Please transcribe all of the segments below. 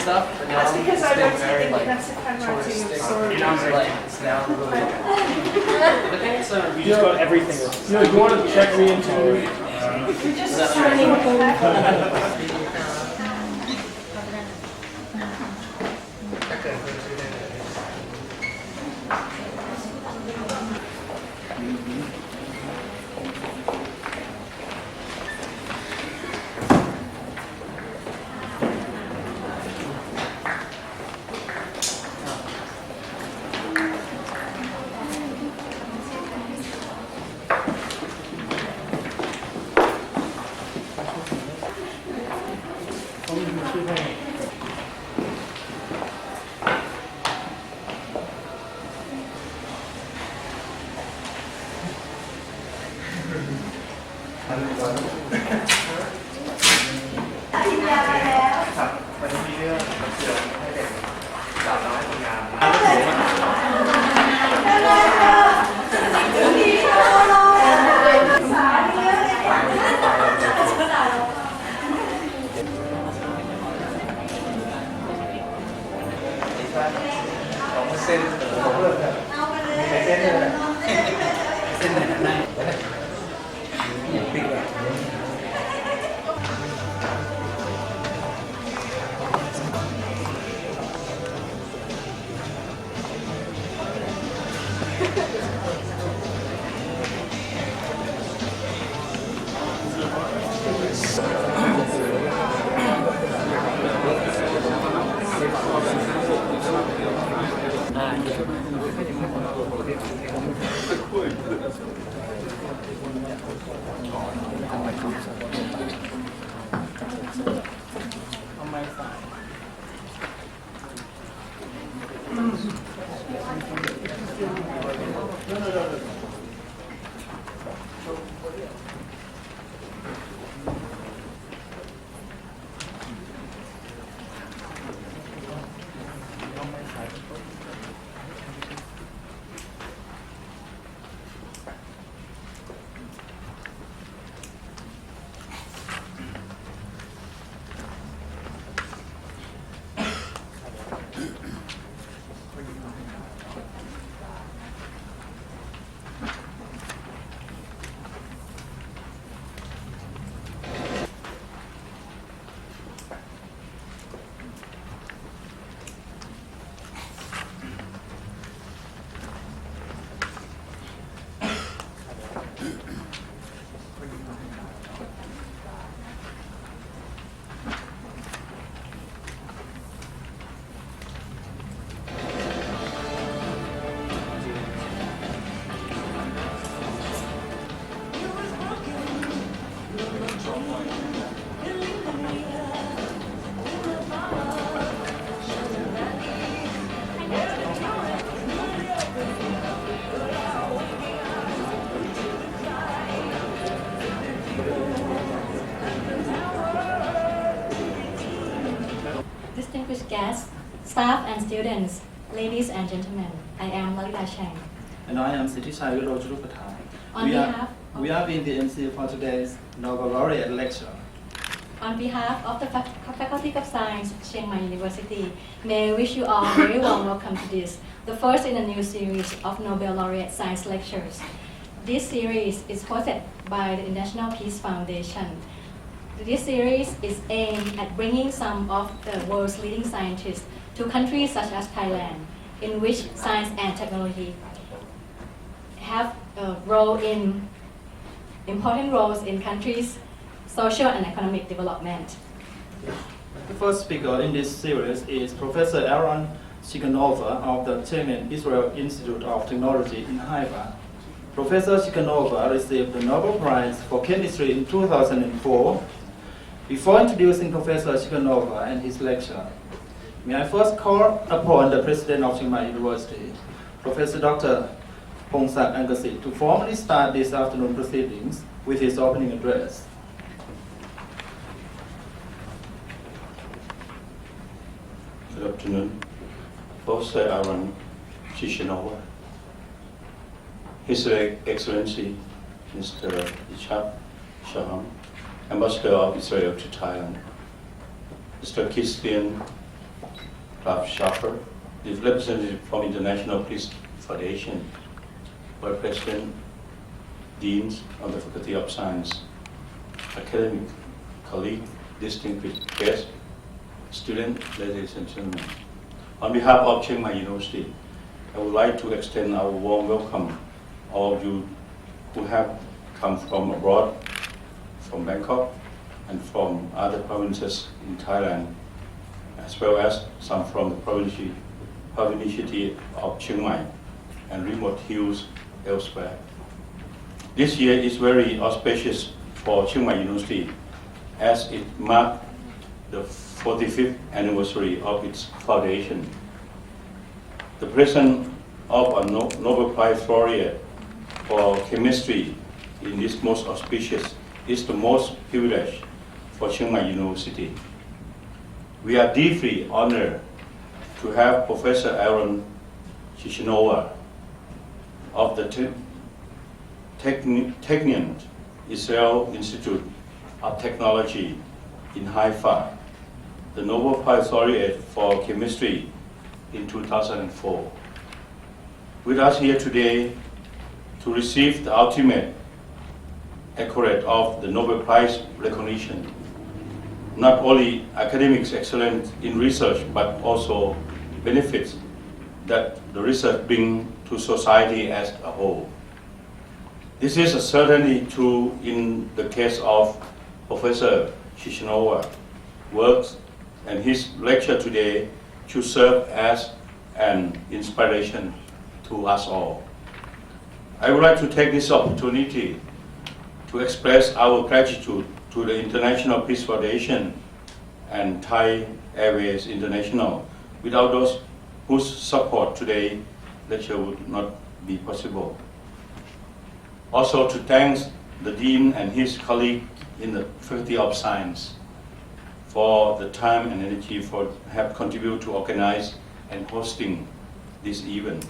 stuff, but now That's because it's I been don't very think like that's the handwriting of touristic. sorry. It's now really. But then it's We just got everything. You want to check me into? We're just signing a Distinguished guests, staff and students, ladies and gentlemen, I am Lalita Chang. And I am Ciechanover. On behalf we are being the MC for today's Nobel Laureate lecture. On behalf of the Faculty of Science, Chiang Mai University, may I wish you all a very warm welcome to this, the first in a new series of Nobel Laureate Science Lectures. This series is hosted by the International Peace Foundation. This series is aimed at bringing some of the world's leading scientists to countries such as Thailand, in which science and technology have important roles in countries' social and economic development. The first speaker in this series is Professor Ciechanover of the CMU Israel Institute of Technology in Haifa. Professor Ciechanover received the Nobel Prize for Chemistry in 2004. Before introducing Professor Ciechanover and his lecture, may I first call upon the President of Chiang Mai University, Professor Dr. Pongsak Angasit, to formally start this afternoon proceedings with his opening address. Good afternoon, Professor Ciechanover, His Excellency Mr. Ishaq Shaham, Ambassador of Israel to Thailand, Mr. Christian Prof. Schaffer, the representative from International Peace Foundation, Vice President, Deans of the Faculty of Science, academic, colleague, distinguished guests, students, ladies and gentlemen. On behalf of Chiang Mai University, I would like to extend our warm welcome all of you who have come from abroad, from Bangkok, and from other provinces in Thailand, as well as some from the provinciality of Chiang Mai and remote hills elsewhere. This year is very auspicious for Chiang Mai University as it marks the 45th anniversary of its foundation. The presence of a Nobel Prize laureate for chemistry in this most auspicious is the most privilege for Chiang Mai University. We are deeply honored to have Professor Aaron Ciechanover of the Technion Israel Institute of Technology in Haifa, the Nobel Prize laureate for chemistry in 2004. With us here today to receive the ultimate accolade of the Nobel Prize recognition, not only academics excellence in research, but also benefits that the research brings to society as a whole. This is certainly true in the case of Professor Ciechanover works, and his lecture today should serve as an inspiration to us all. I would like to take this opportunity to express our gratitude to the International Peace Foundation and Thai Airways International. Without those whose support today, lecture would not be possible. Also to thank the Dean and his colleague in the Faculty of Science for the time and energy for have contributed to organize and hosting this event.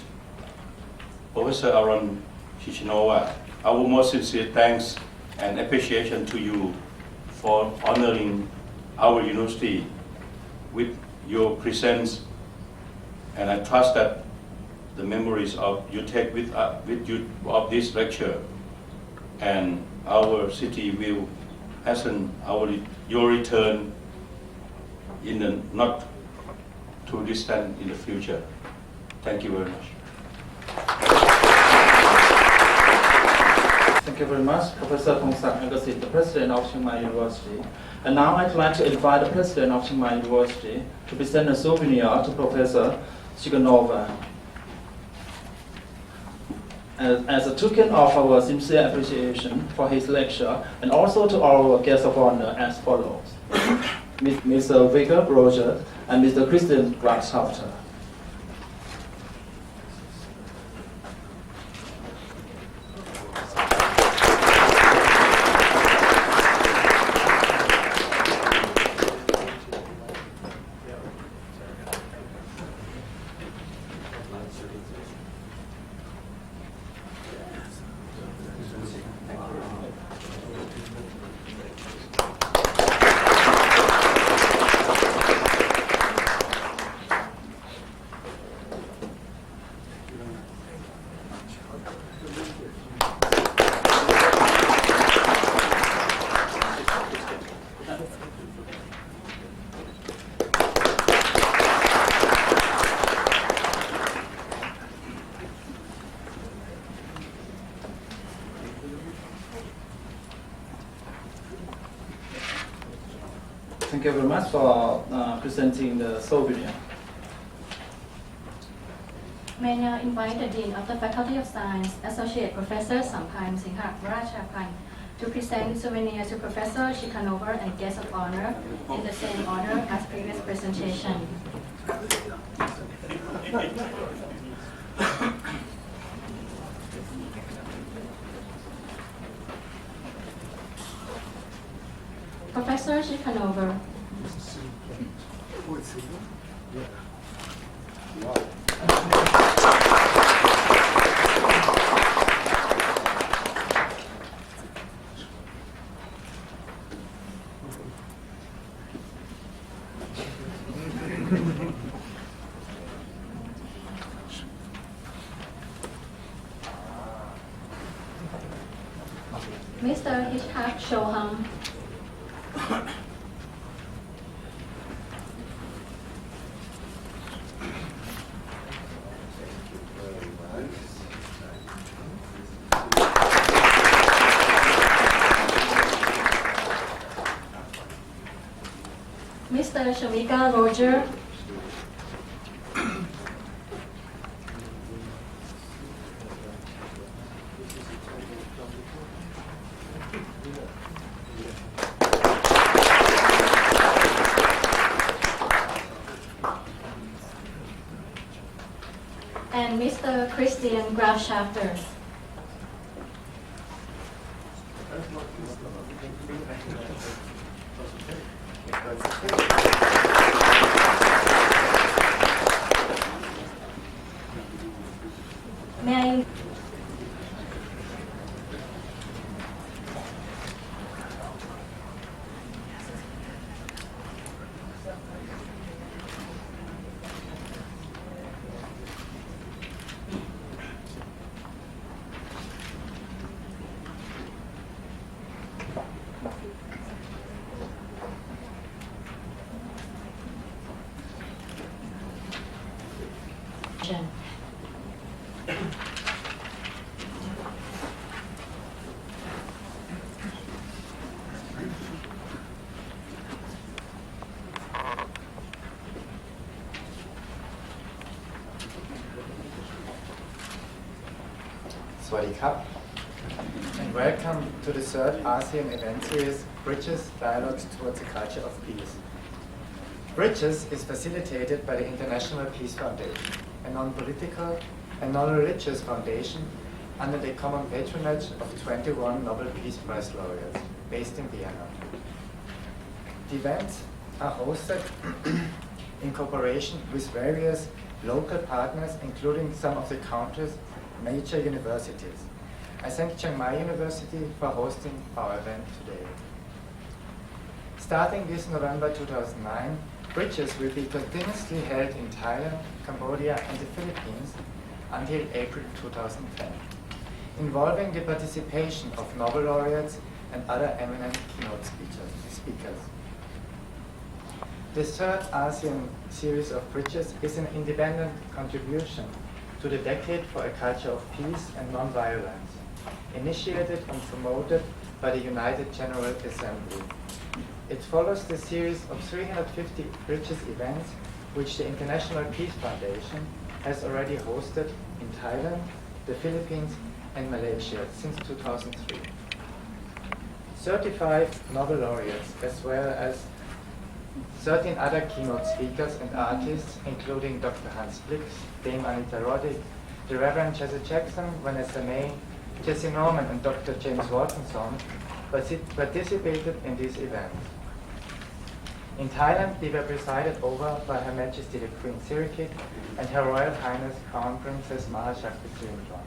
Professor Aaron Ciechanover, our most sincere thanks and appreciation to you for honoring our university with your presence, and I trust that the memories of you take with you of this lecture and our city will hasten your return in the not too distant in the future. Thank you very much. Thank you very much, Professor Thongsak Agasit, the President of Chiang Mai University. And now I'd like to invite the President of Chiang Mai University to present a souvenir to Professor Ciechanover. As a token of our sincere appreciation for his lecture, and also to our guests of honor as follows. Mr. Victor Roger and Mr. Christian Glasshafter. Thank you very much for presenting the souvenir. May I now invite the Dean of the Faculty of Science, Associate Professor Samphan Singha Rachapan, to present souvenir to Professor Ciechanover and guests of honor in the same order as previous presentation. Professor Ciechanover. Mr. Hishak Shoham. Mr. Shamika Roger. And Mr. Christian Grafschafter. May I Jen. สวัสดีครับ and welcome to the third ASEAN event series, Bridges, Dialogues Towards a Culture of Peace. Bridges is facilitated by the International Peace Foundation, a non-political and non-religious foundation under the common patronage of 21 Nobel Peace Prize laureates based in Vienna. The events are hosted in cooperation with various local partners, including some of the country's major universities. I thank Chiang Mai University for hosting our event today. Starting this November 2009, Bridges will be continuously held in Thailand, Cambodia and the Philippines until April 2010, involving the participation of Nobel laureates and other eminent keynote speakers. The third ASEAN series of Bridges is an independent contribution to the Decade for a Culture of Peace and Non-Violence, initiated and promoted by the United General Assembly. It follows the series of 350 Bridges events which the International Peace Foundation has already hosted in Thailand, the Philippines and Malaysia since 2003. 35 Nobel laureates as well as 13 other keynote speakers and artists, including Dr. Hans Blix, Dame Anita Roddick, the Reverend Jesse Jackson, Vanessa May, Jesse Norman and Dr. James Watson participated in these events. In Thailand, they were presided over by Her Majesty the Queen Sirikit and Her Royal Highness Crown Princess Mahashakti Sirimtron,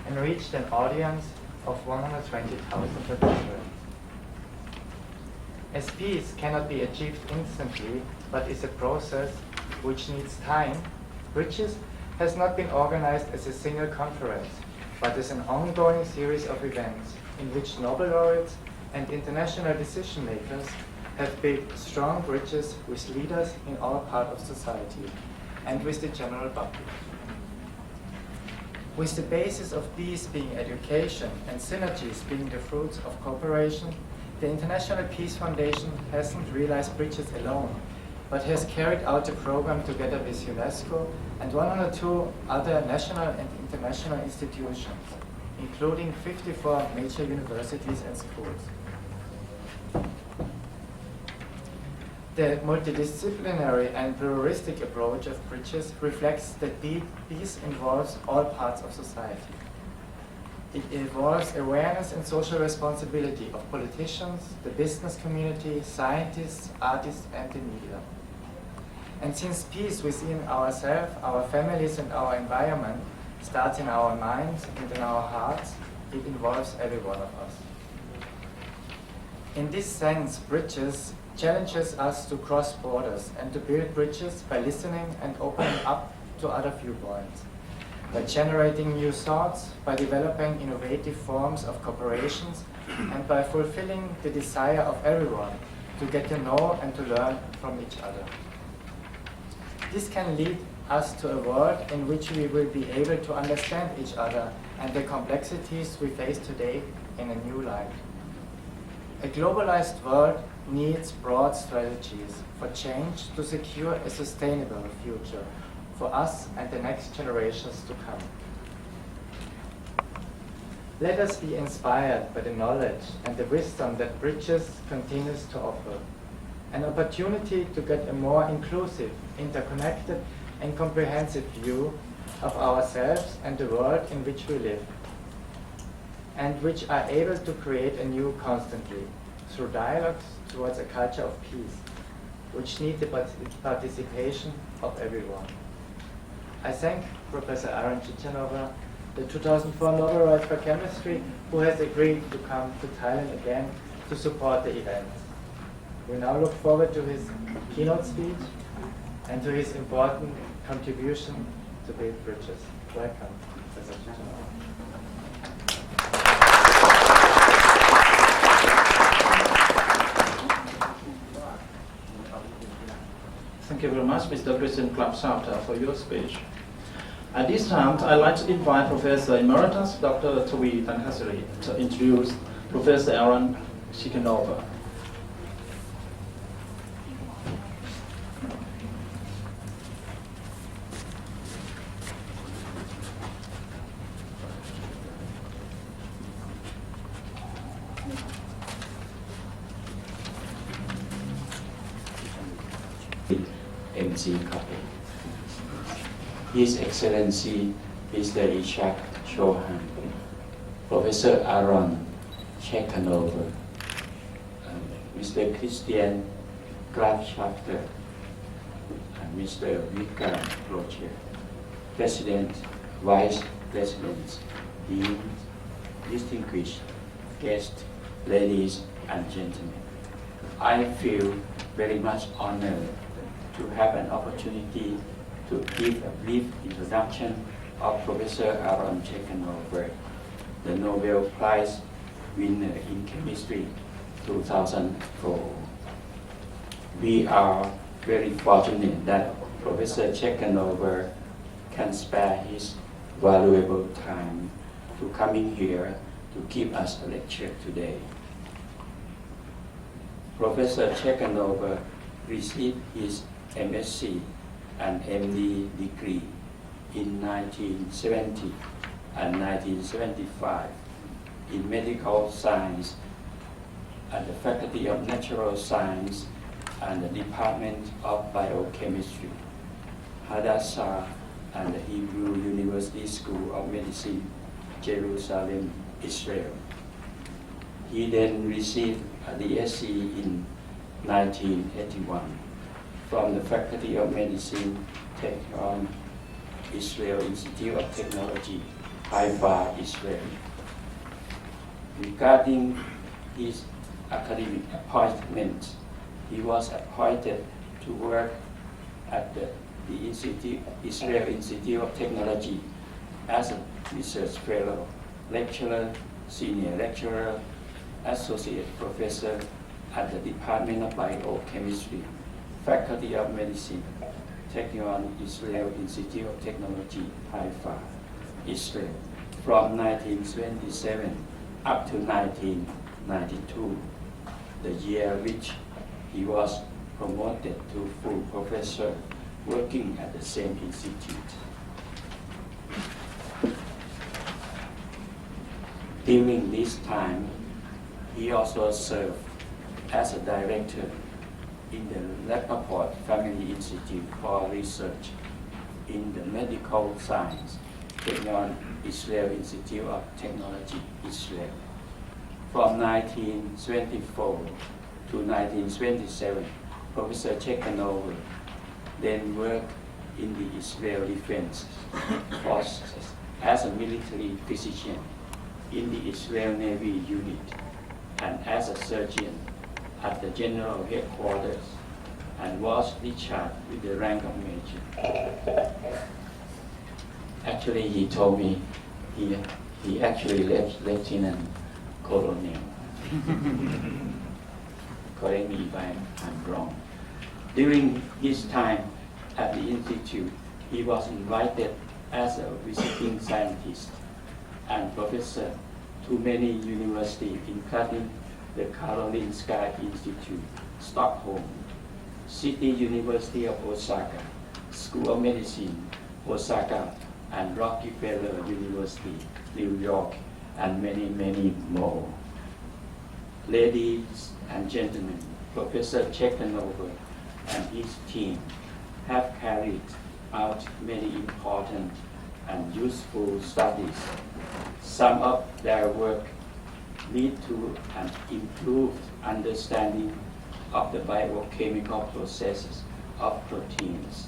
and reached an audience of 120,000 participants. As peace cannot be achieved instantly, but is a process which needs time, Bridges has not been organized as a single conference, but as an ongoing series of events in which Nobel laureates and international decision makers have built strong bridges with leaders in all parts of society and with the general public. With the basis of peace being education and synergies being the fruits of cooperation, the International Peace Foundation hasn't realized Bridges alone, but has carried out the program together with UNESCO and 102 other national and international institutions, including 54 major universities and schools. The multidisciplinary and pluralistic approach of Bridges reflects that peace involves all parts of society. It involves awareness and social responsibility of politicians, the business community, scientists, artists, and the media. And since peace within ourselves, our families, and our environment starts in our minds and in our hearts, it involves every one of us. In this sense, Bridges challenges us to cross borders and to build bridges by listening and opening up to other viewpoints. by generating new thoughts, by developing innovative forms of cooperations, and by fulfilling the desire of everyone to get to know and to learn from each other. This can lead us to a world in which we will be able to understand each other and the complexities we face today in a new light. A globalized world needs broad strategies for change to secure a sustainable future for us and the next generations to come. Let us be inspired by the knowledge and the wisdom that Bridges continues to offer, an opportunity to get a more inclusive, interconnected, and comprehensive view of ourselves and the world in which we live, and which are able to create anew constantly through dialogues towards a culture of peace, which need the participation of everyone. I thank Professor Aaron Ciechanover, the 2004 Nobel Prize for Chemistry, who has agreed to come to Thailand again to support the event. We now look forward to his keynote speech and to his important contribution to build bridges. Welcome, Professor Ciechanover. Thank you very much, Mr. President Klapsauter, for your speech. At this time, I'd like to invite Professor Emeritus Dr. Thawi Tankasiri to introduce Professor Aaron Ciechanover. MC couple. His Excellency Mr. Ishak Chauhan, Professor Aaron Ciechanover, Mr. Christian Grafschafter, and Mr. Vika Rocher, President, Vice Presidents, Dean, distinguished guests, ladies and gentlemen. I feel very much honored to have an opportunity to give a brief introduction of Professor Aaron Ciechanover, the Nobel Prize winner in Chemistry 2004. We are very fortunate that Professor Ciechanover can spare his valuable time to coming here to give us a lecture today. Professor Ciechanover received his MSc and MD degree in 1970 and 1975 in medical science at the Faculty of Natural Science and the Department of Biochemistry, Hadassah and the Hebrew University School of Medicine, Jerusalem, Israel. He then received a DSc in 1981 from the Faculty of Medicine, Technion, Israel Institute of Technology, Haifa, Israel. Regarding his academic appointment, he was appointed to work at the Israel Institute of Technology as a research fellow, lecturer, senior lecturer, associate professor at the Department of Biochemistry, Faculty of Medicine, Technion, Israel Institute of Technology, Haifa, Israel, from 1927 up to 1992, the year which he was promoted to full professor working at the same institute. During this time, he also served as a director in the Rappaport Family Institute for Research in the Medical Science, Technion, Israel Institute of Technology, Israel. From 1924 to 1927, Professor Ciechanover then worked in the Israel Defense Forces as a military physician in the Israel Navy unit and as a surgeon at the General Headquarters, and was discharged with the rank of Major. At Actually, he told me he actually left Lieutenant Colonel. Correct me if I'm wrong. During his time at the Institute, he was invited as a visiting scientist and professor to many universities, including the Karolinska Institute, Stockholm, City University of Osaka, School of Medicine, Osaka, and Rockefeller University, New York, and many, many more. Ladies and gentlemen, Professor Ciechanover and his team have carried out many important and useful studies. Some of their work lead to an improved understanding of the biochemical processes of proteins,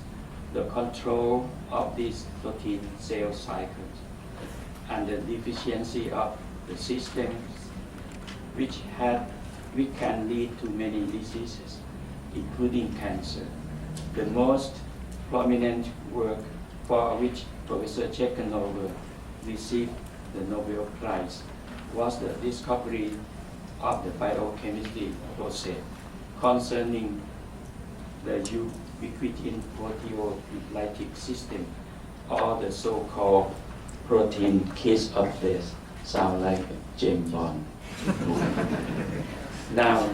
the control of these protein cell cycles, and the deficiency of the systems which can lead to many diseases, including cancer. The most prominent work for which Professor Ciechanover received the Nobel Prize was the discovery of the biochemistry process concerning the ubiquitin proteolytic system, or the so-called protein kiss of death. Sound like James Bond. Now,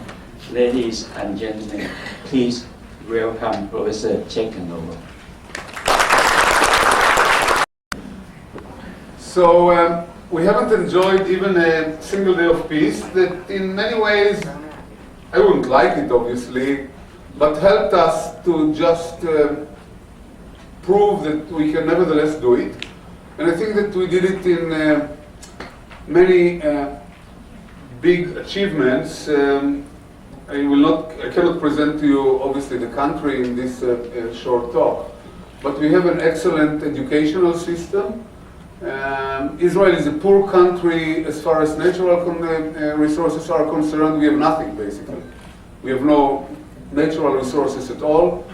ladies and gentlemen, please welcome Professor Ciechanover. So we haven't enjoyed even a single day of peace that in many ways, I wouldn't like it obviously, but helped us to just prove that we can nevertheless do it. And I think that we did it in many big achievements. I cannot present to you obviously the country in this short talk, but we have an excellent educational system. Israel is a poor country as far as natural resources are concerned. We have nothing basically. We have no natural resources at all.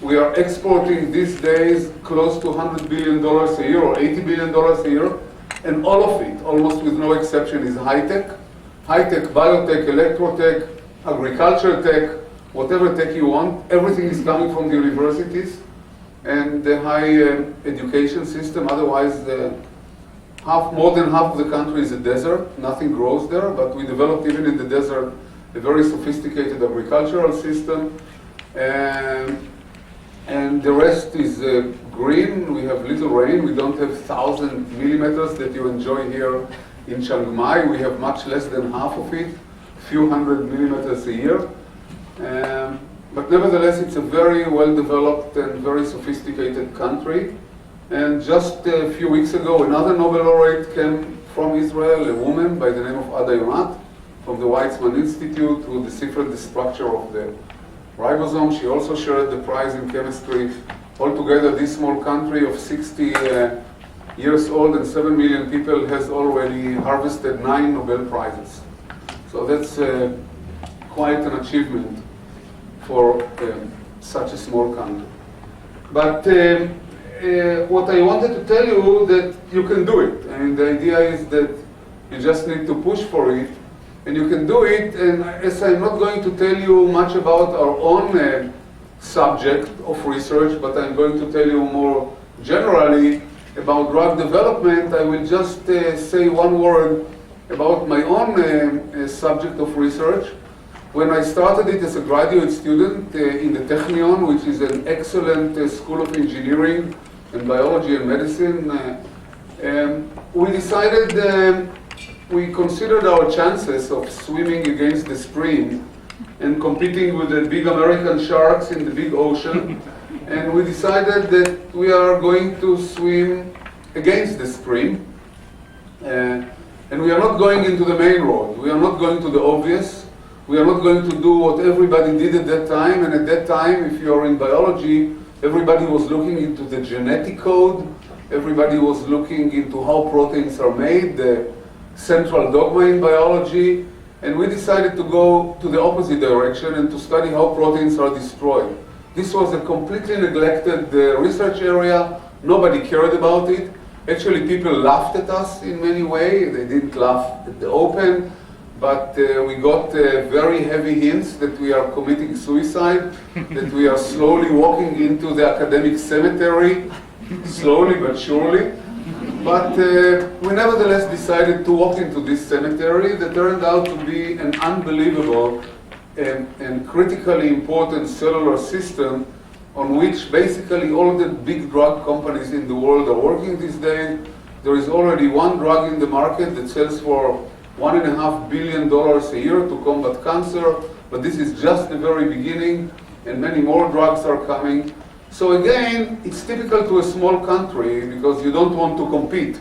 We are exporting these days close to $100 billion a year or $80 billion a year, and all of it, almost with no exception, is high-tech. High-tech, biotech, electrotech, agriculture tech, whatever tech you want, everything is coming from the universities and the high education system. Otherwise, more than half of the country is a desert. Nothing grows there, but we developed even in the desert a very sophisticated agricultural system. And the rest is green. We have little rain. We don't have 1,000 millimeters that you enjoy here in Chiang Mai. We have much less than half of it, a few hundred millimeters a year. But nevertheless, it's a very well-developed and very sophisticated country. And just a few weeks ago, another Nobel laureate came from Israel, a woman by the name of Ada Yonath, from the Weizmann Institute, who deciphered the structure of the ribosome. She also shared the prize in chemistry. Altogether, this small country of 60 years old and 7 million people has already harvested 9 Nobel Prizes. So that's quite an achievement for such a small country. But what I wanted to tell you that you can do it. And the idea is that you just need to push for it. And you can do it, and as I'm not going to tell you much about our own subject of research, but I'm going to tell you more generally about drug development, I will just say one word about my own subject of research. When I started it as a graduate student in the Technion, which is an excellent school of engineering and biology and medicine, we decided we considered our chances of swimming against the stream and competing with the big American sharks in the big ocean. And we decided that we are going to swim against the stream. And we are not going into the main road. We are not going to the obvious. We are not going to do what everybody did at that time. And at that time, if you are in biology, everybody was looking into the genetic code. Everybody was looking into how proteins are made, the central dogma in biology. And we decided to go to the opposite direction and to study how proteins are destroyed. This was a completely neglected research area. Nobody cared about it. Actually, people laughed at us in many ways. They didn't laugh at the open, but we got very heavy hints that we are committing suicide, that we are slowly walking into the academic cemetery, slowly but surely. But we nevertheless decided to walk into this cemetery that turned out to be an unbelievable and critically important cellular system on which basically all the big drug companies in the world are working these days. There is already one drug in the market that sells for $1.5 billion a year to combat cancer, but this is just the very beginning, and many more drugs are coming. So again, it's typical to a small country because you don't want to compete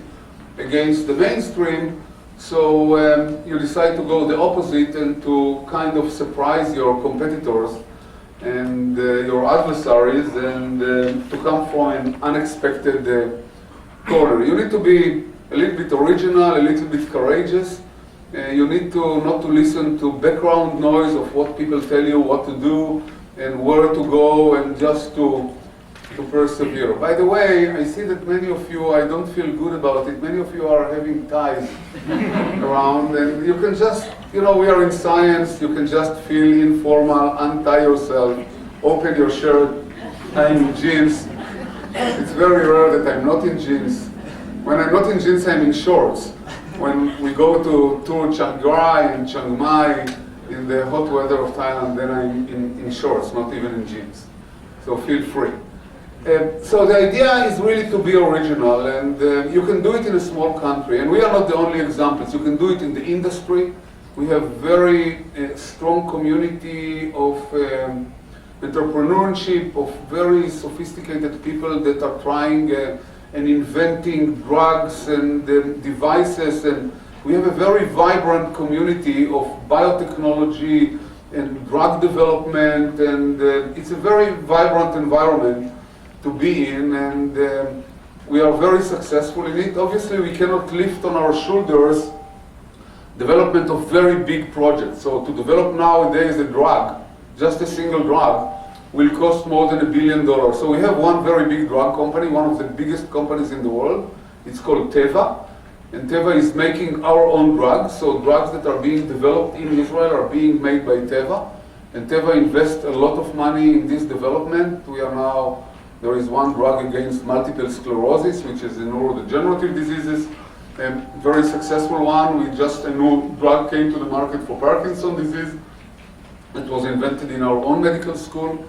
against the mainstream, so you decide to go the opposite and to kind of surprise your competitors and your adversaries and to come from an unexpected corner. You need to be a little bit original, a little bit courageous. You need to not to listen to background noise of what people tell you what to do and where to go, and just to persevere. By the way, I see that many of you, I don't feel good about it, many of you are having ties around, and you can just, we are in science, you can just feel informal, untie yourself, open your shirt, I'm in jeans. It's very rare that I'm not in jeans. When I'm not in jeans, I'm in shorts. When we go to tour Chiang Rai and Chiang Mai in the hot weather of Thailand, then I'm in shorts, not even in jeans. So feel free. So the idea is really to be original, and you can do it in a small country. And we are not the only examples. You can do it in the industry. We have very strong community of entrepreneurship, of very sophisticated people that are trying and inventing drugs and devices. And we have a very vibrant community of biotechnology and drug development, and it's a very vibrant environment to be in, and we are very successful in it. Obviously, we cannot lift on our shoulders development of very big projects. So to develop nowadays a drug, just a single drug, will cost more than $1 billion. So we have one very big drug company, one of the biggest companies in the world. It's called Teva, and Teva is making our own drugs. So drugs that are being developed in Israel are being made by Teva, and Teva invests a lot of money in this development. There is one drug against multiple sclerosis, which is a neurodegenerative diseases, a very successful one. A new drug came to the market for Parkinson's disease. It was invented in our own medical school.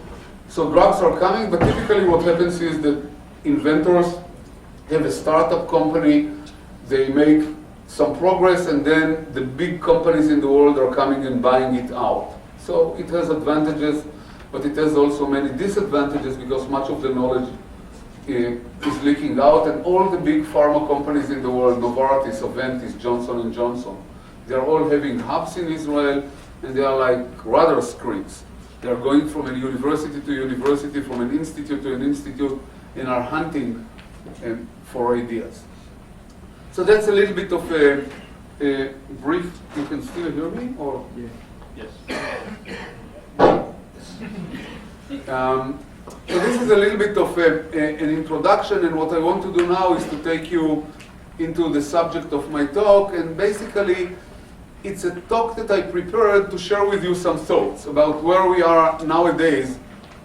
So drugs are coming, but typically what happens is that inventors have a startup company, they make some progress, and then the big companies in the world are coming and buying it out. So it has advantages, but it has also many disadvantages because much of the knowledge is leaking out, and all the big pharma companies in the world, Novartis, Aventis, Johnson & Johnson, they're all having hubs in Israel, and they are like radar screens. They're going from a university to university, from an institute to an institute, and are hunting for ideas. So that's a little bit of a brief. You can still hear me? Or? Yeah. Yes. So this is a little bit of an introduction, and what I want to do now is to take you into the subject of my talk, and basically it's a talk that I prepared to share with you some thoughts about where we are nowadays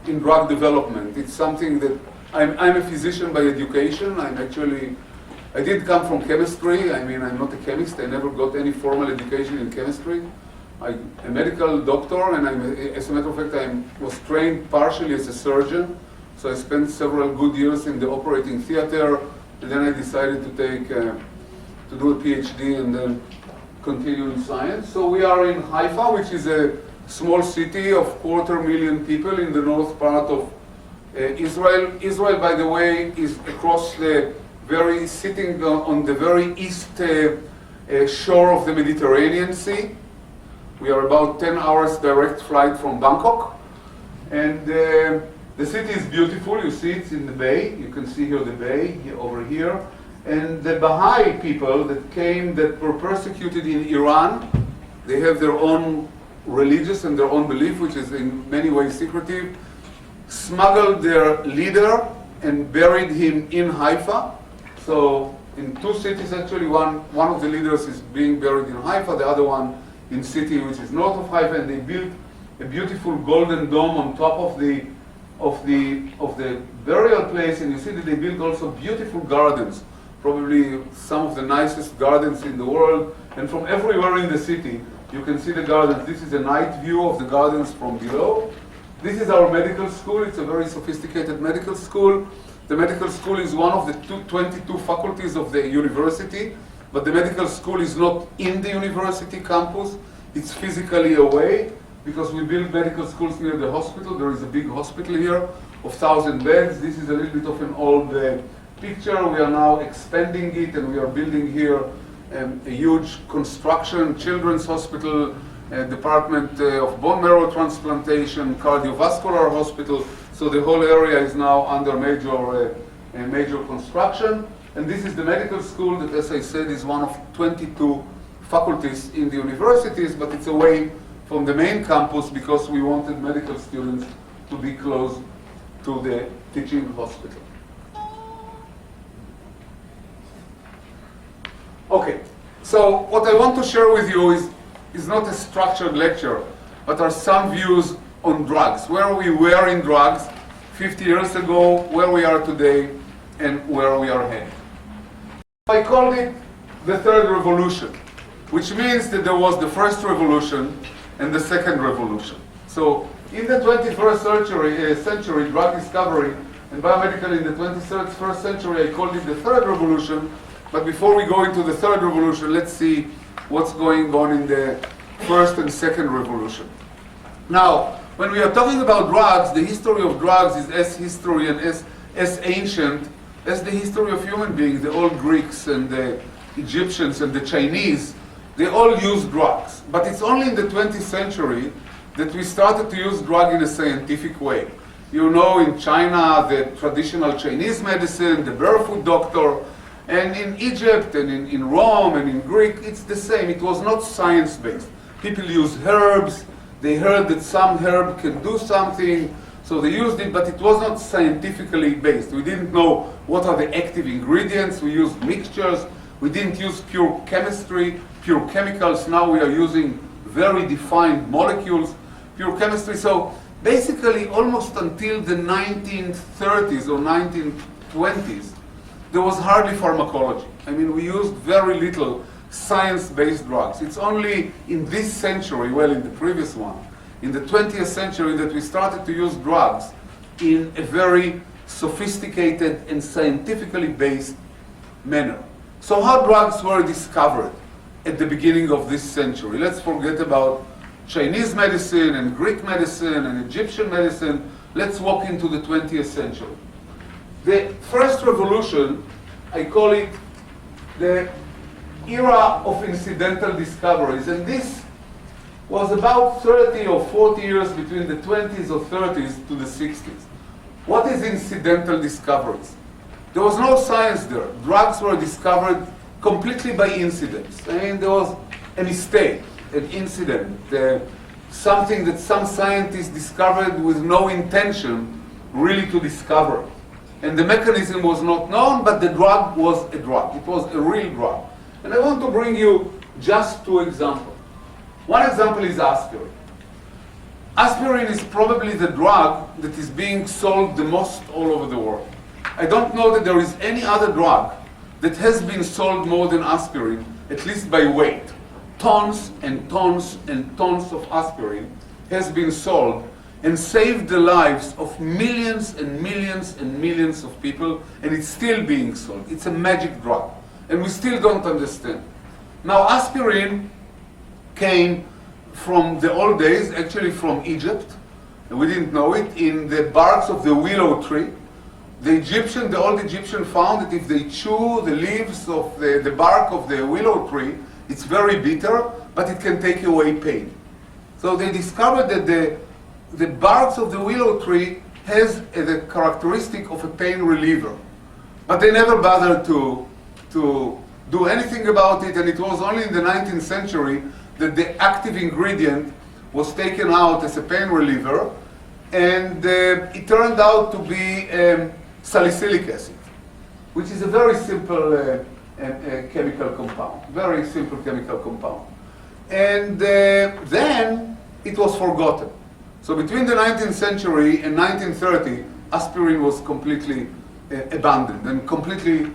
in drug development. It's something that I'm a physician by education. I did come from chemistry. I'm not a chemist. I never got any formal education in chemistry. I'm a medical doctor, and as a matter of fact, I was trained partially as a surgeon. So I spent several good years in the operating theater, and then I decided to do a PhD and then continue in science. So we are in Haifa, which is a small city of 250,000 people in the north part of Israel. Israel, by the way, is across sitting on the very east shore of the Mediterranean Sea. We are about 10 hours direct flight from Bangkok. And the city is beautiful. You see it's in the bay. You can see here the bay over here. And the Baha'i people that were persecuted in Iran, they have their own religious and their own belief, which is in many ways secretive, smuggled their leader and buried him in Haifa. So in two cities actually. One of the leaders is being buried in Haifa, the other one in city which is north of Haifa, and they built a beautiful golden dome on top of the burial place, and you see that they built also beautiful gardens, probably some of the nicest gardens in the world, and from everywhere in the city you can see the gardens. This is a night view of the gardens from below. This is our medical school. It's a very sophisticated medical school. The medical school is one of the 22 faculties of the university, but the medical school is not in the university campus. It's physically away because we build medical schools near the hospital. There is a big hospital here of 1,000 beds. This is a little bit of an old picture. We are now expanding it, and we are building here a huge construction, children's hospital, department of bone marrow transplantation, cardiovascular hospital. So the whole area is now under major construction. And this is the medical school that, as I said, is one of 22 faculties in the universities, but it's away from the main campus because we wanted medical students to be close to the teaching hospital. Okay, so what I want to share with you is not a structured lecture, but are some views on drugs, where we were in drugs 50 years ago, where we are today, and where we are headed. I called it the third revolution, which means that there was the first revolution and the second revolution. So in the 21st century, drug discovery and biomedical in the 21st century, I called it the third revolution. But before we go into the third revolution, let's see what's going on in the first and second revolution. Now, when we are talking about drugs, the history of drugs is as history and as ancient as the history of human beings. The old Greeks and the Egyptians and the Chinese, they all used drugs. But it's only in the 20th century that we started to use drug in a scientific way. You know, in China, the traditional Chinese medicine, the barefoot doctor, and in Egypt and in Rome and in Greek, it's the same. It was not science-based. People used herbs. They heard that some herb can do something, so they used it, but it was not scientifically based. We didn't know what are the active ingredients. We used mixtures. We didn't use pure chemistry, pure chemicals. Now we are using very defined molecules, pure chemistry. So basically, almost until the 1930s or 1920s, there was hardly pharmacology. I mean, we used very little science-based drugs. It's only in this century, well, in the previous one, in the 20th century, that we started to use drugs in a very sophisticated and scientifically based manner. So how drugs were discovered at the beginning of this century? Let's forget about Chinese medicine and Greek medicine and Egyptian medicine. Let's walk into the 20th century. The first revolution, I call it the era of incidental discoveries, and this was about 30 or 40 years between the 20s or 30s to the 60s. What is incidental discoveries? There was no science there. Drugs were discovered completely by incidents. I mean, there was a mistake, an incident, something that some scientists discovered with no intention really to discover. And the mechanism was not known, but the drug was a drug. It was a real drug. And I want to bring you just two examples. One example is aspirin. Aspirin is probably the drug that is being sold the most all over the world. I don't know that there is any other drug that has been sold more than aspirin, at least by weight. Tons and tons and tons of aspirin has been sold and saved the lives of millions and millions and millions of people, and it's still being sold. It's a magic drug, and we still don't understand. Now, aspirin came from the old days, actually from Egypt, and we didn't know it, in the barks of the willow tree. The old Egyptian found that if they chew the leaves of the bark of the willow tree, it's very bitter, but it can take away pain. So they discovered that the barks of the willow tree has the characteristic of a pain reliever. But they never bothered to do anything about it, and it was only in the 19th century that the active ingredient was taken out as a pain reliever, and it turned out to be salicylic acid, which is a very simple a chemical compound, very simple chemical compound. And then it was forgotten. So between the 19th century and 1930, aspirin was completely abandoned and completely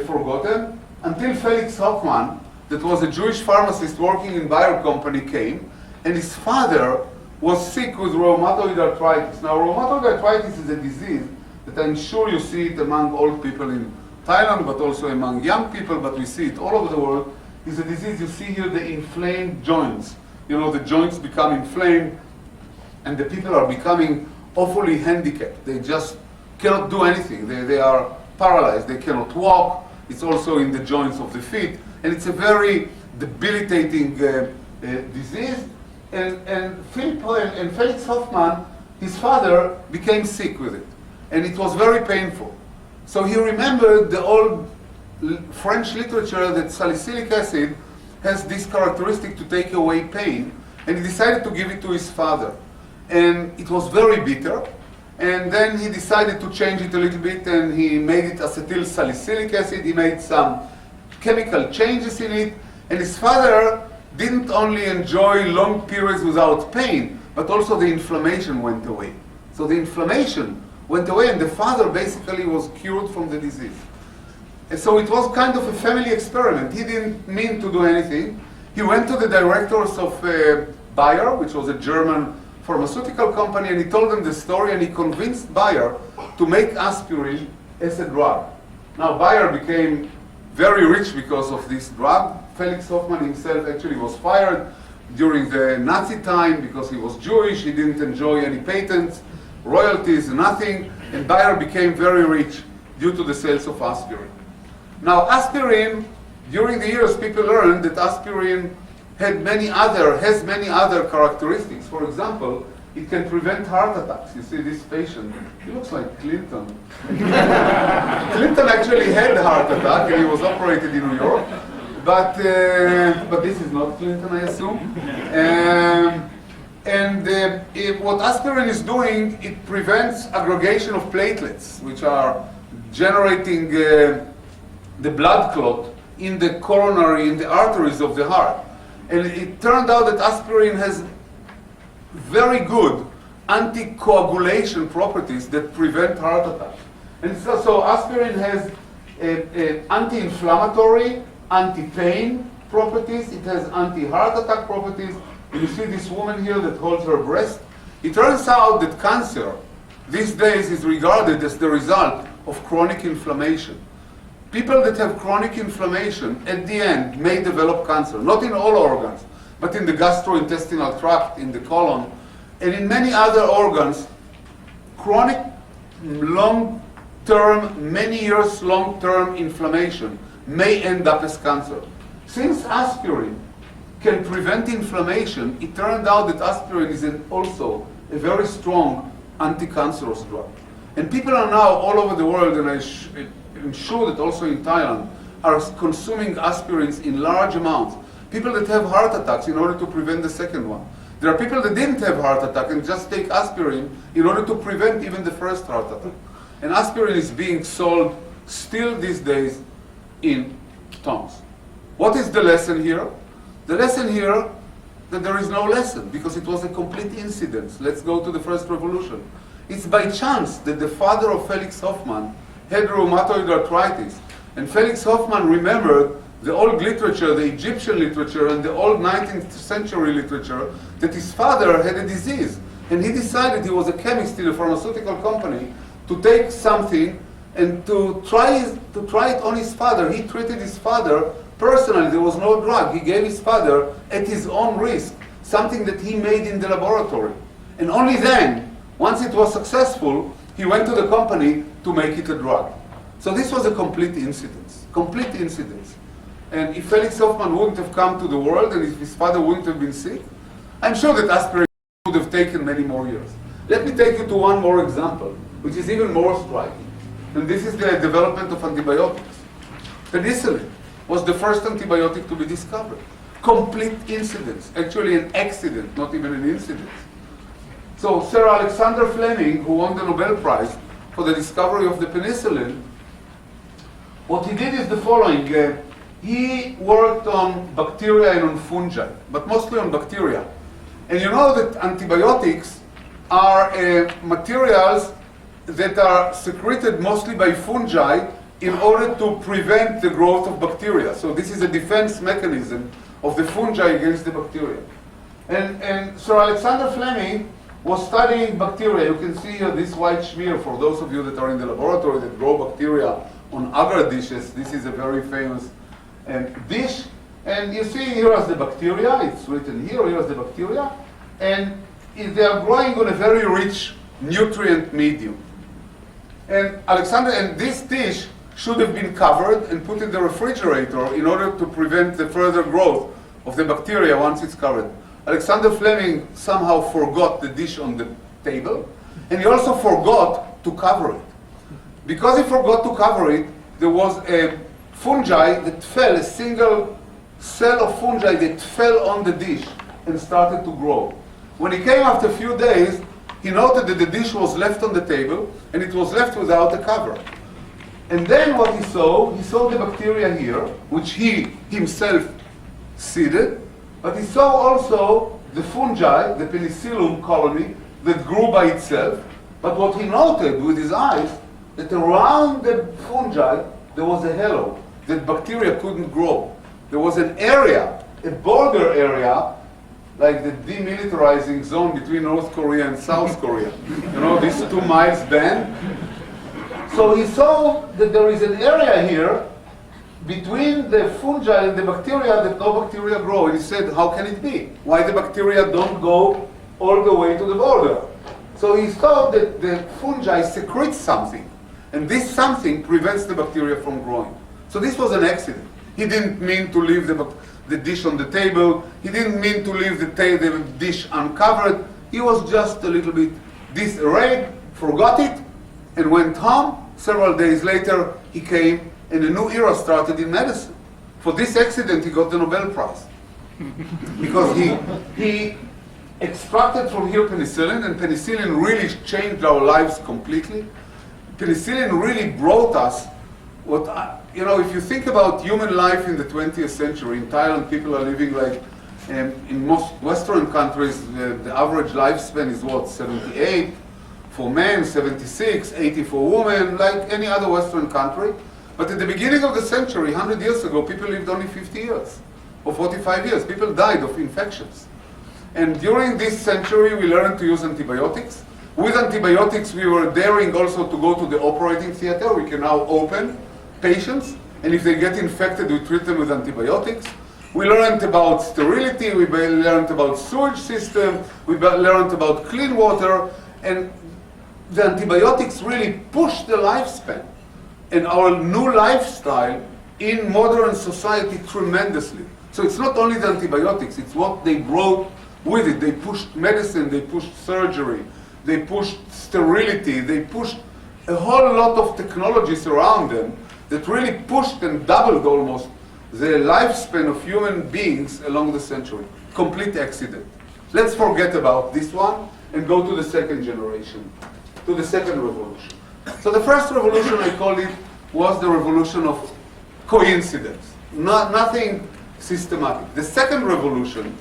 forgotten until Felix Hoffmann, that was a Jewish pharmacist working in Bayer company, came, and his father was sick with rheumatoid arthritis. Now, rheumatoid arthritis is a disease that I'm sure you see it among old people in Thailand, but also among young people, but we see it all over the world. It's a disease, you see here the inflamed joints. You know, the joints become inflamed, and the people are becoming awfully handicapped. They just cannot do anything. They are paralyzed. They cannot walk. It's also in the joints of the feet. And it's a very debilitating disease. And Felix Hoffmann, his father, became sick with it. And it was very painful. So he remembered the old French literature that salicylic acid has this characteristic to take away pain. And he decided to give it to his father. And it was very bitter. And then he decided to change it a little bit, and he made it acetyl salicylic acid. He made some chemical changes in it. And his father didn't only enjoy long periods without pain, but also the inflammation went away. So the inflammation went away, and the father basically was cured from the disease. And so it was kind of a family experiment. He didn't mean to do anything. He went to the directors of Bayer, which was a German pharmaceutical company, and he told them the story, and he convinced Bayer to make aspirin as a drug. Now, Bayer became very rich because of this drug. Felix Hoffmann himself actually was fired during the Nazi time because he was Jewish. He didn't enjoy any patents, royalties, nothing, and Bayer became very rich due to the sales of aspirin. Now, aspirin, during the years, people learned that aspirin has many other characteristics. For example, it can prevent heart attacks. You see this patient, he looks like Clinton. Clinton actually had a heart attack, and he was operated in New York. But this is not Clinton, I assume. What aspirin is doing, it prevents aggregation of platelets, which are generating the blood clot in the coronary, in the arteries of the heart. And it turned out that aspirin has very good anticoagulation properties that prevent heart attacks. And so aspirin has anti-inflammatory, anti-pain properties. It has anti-heart attack properties. And you see this woman here that holds her breast. It turns out that cancer these days is regarded as the result of chronic inflammation. People that have chronic inflammation at the end may develop cancer, not in all organs, but in the gastrointestinal tract, in the colon, and in many other organs. Chronic, long-term, many years long-term inflammation may end up as cancer. Since aspirin can prevent inflammation, it turned out that aspirin is also a very strong anti-cancerous drug. And people are now all over the world, and I'm sure that also in Thailand, are consuming aspirins in large amounts. People that have heart attacks in order to prevent the second one. There are people that didn't have heart attack and just take aspirin in order to prevent even the first heart attack. And aspirin is being sold still these days in tons. What is the lesson here? The lesson here, that there is no lesson, because it was a complete incident. Let's go to the first revolution. It's by chance that the father of Felix Hoffmann had rheumatoid arthritis. And Felix Hoffmann remembered the old literature, the Egyptian literature, and the old 19th century literature, that his father had a disease. And he decided, he was a chemist in a pharmaceutical company, to take something and to try it on his father. He treated his father personally. There was no drug. He gave his father, at his own risk, something that he made in the laboratory. And only then, once it was successful, he went to the company to make it a drug. So this was a complete incident. Complete incident. And if Felix Hoffmann wouldn't have come to the world, and if his father wouldn't have been sick, I'm sure that aspirin would have taken many more years. Let me take you to one more example, which is even more striking. And this is the development of antibiotics. Penicillin was the first antibiotic to be discovered. Complete incidents, actually an accident, not even an incident. So Sir Alexander Fleming, who won the Nobel Prize for the discovery of the penicillin, what he did is the following. he worked on bacteria and on fungi, but mostly on bacteria. And you know that antibiotics are materials that are secreted mostly by fungi in order to prevent the growth of bacteria. So this is a defense mechanism of the fungi against the bacteria. And Sir Alexander Fleming was studying bacteria. You can see here this white smear for those of you that are in the laboratory that grow bacteria on agar dishes. This is a very famous dish. And you see here is the bacteria. It's written here. Here is the bacteria. And they are growing on a very rich nutrient medium. And this dish should have been covered and put in the refrigerator in order to prevent the further growth of the bacteria once it's covered. Alexander Fleming somehow forgot the dish on the table, and he also forgot to cover it. Because he forgot to cover it, there was a fungi that fell, a single cell of fungi that fell on the dish and started to grow. When he came after a few days, he noted that the dish was left on the table, and it was left without a cover. And then what he saw the bacteria here, which he himself seeded, but he saw also the fungi, the penicillium colony, that grew by itself. But what he noted with his eyes, that around the fungi, there was a halo, that bacteria couldn't grow. There was an area, a border area, like the demilitarizing zone between North Korea and South Korea. You know, this 2 miles band. So he saw that there is an area here between the fungi and the bacteria that no bacteria grow. And he said, how can it be? Why the bacteria don't go all the way to the border? So he thought that the fungi secrete something, and this something prevents the bacteria from growing. So this was an accident. He didn't mean to leave the dish on the table. He didn't mean to leave the dish uncovered. He was just a little bit disarrayed, forgot it, and went home. Several days later, he came, and a new era started in medicine. For this accident, he got the Nobel Prize. Because he extracted from here penicillin, and penicillin really changed our lives completely. Penicillin really brought us if you think about human life in the 20th century, in Thailand, people are living like, in most Western countries, the average lifespan is what, 78 for men, 76, 80 for women, like any other Western country. But at the beginning of the century, 100 years ago, people lived only 50 years, or 45 years. People died of infections. And during this century, we learned to use antibiotics. With antibiotics, we were daring also to go to the operating theater. We can now open patients, and if they get infected, we treat them with antibiotics. We learned about sterility, we learned about sewage system, we learned about clean water, and the antibiotics really pushed the lifespan and our new lifestyle in modern society tremendously. So it's not only the antibiotics, it's what they brought with it. They pushed medicine, they pushed surgery, they pushed sterility, they pushed a whole lot of technologies around them that really pushed and doubled almost the lifespan of human beings along the century. Complete accident. Let's forget about this one and go to the second generation, to the second revolution. So the first revolution, I call it, was the revolution of coincidence. Nothing systematic. The second revolution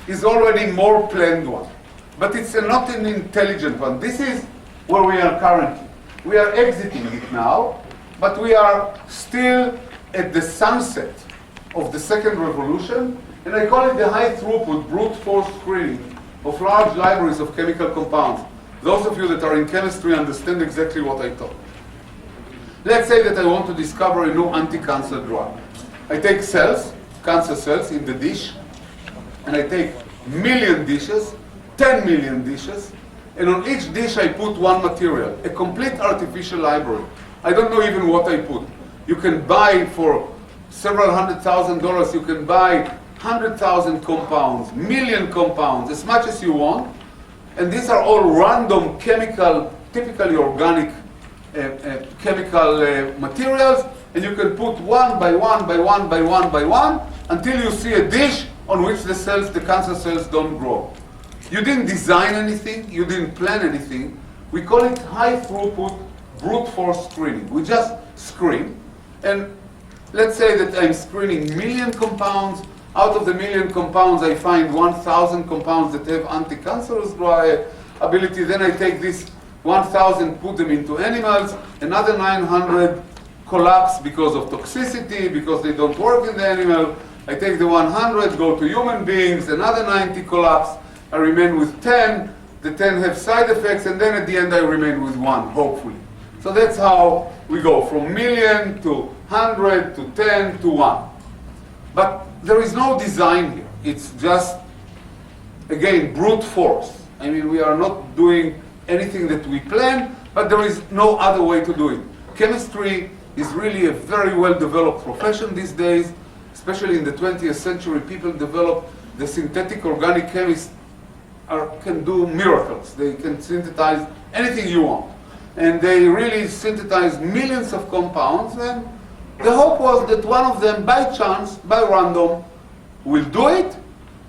is already more planned one, but it's not an intelligent one. This is where we are currently. We are exiting it now, but we are still at the sunset of the second revolution, and I call it the high throughput brute force screening of large libraries of chemical compounds. Those of you that are in chemistry understand exactly what I talk. Let's say that I want to discover a new anti-cancer drug. I take cells, cancer cells in the dish, and I take million dishes, 10 million dishes, and on each dish I put one material, a complete artificial library. I don't know even what I put. You can buy for several $100,000, you can buy 100,000 compounds, million compounds, as much as you want. And these are all random chemical, typically organic chemical materials, and you can put one by one by one by one by one until you see a dish on which the cells, the cancer cells, don't grow. You didn't design anything, you didn't plan anything. We call it high throughput brute force screening. We just screen, and let's say that I'm screening 1,000,000 compounds. Out of the 1,000,000 compounds, I find 1,000 compounds that have anti-cancerous ability. Then I take this 1,000, put them into animals. Another 900 collapse because of toxicity, because they don't work in the animal. I take the 100, go to human beings. Another 90 collapse. I remain with 10. The 10 have side effects, and then at the end I remain with 1, hopefully. So that's how we go from 1,000,000 to 100 to 10 to 1. But there is no design here. It's just, again, brute force. I mean, we are not doing anything that we plan, but there is no other way to do it. Chemistry is really a very well-developed profession these days, especially in the 20th century. People develop, the synthetic organic chemists can do miracles. They can synthesize anything you want. And they really synthesize millions of compounds, and the hope was that one of them, by chance, by random, will do it,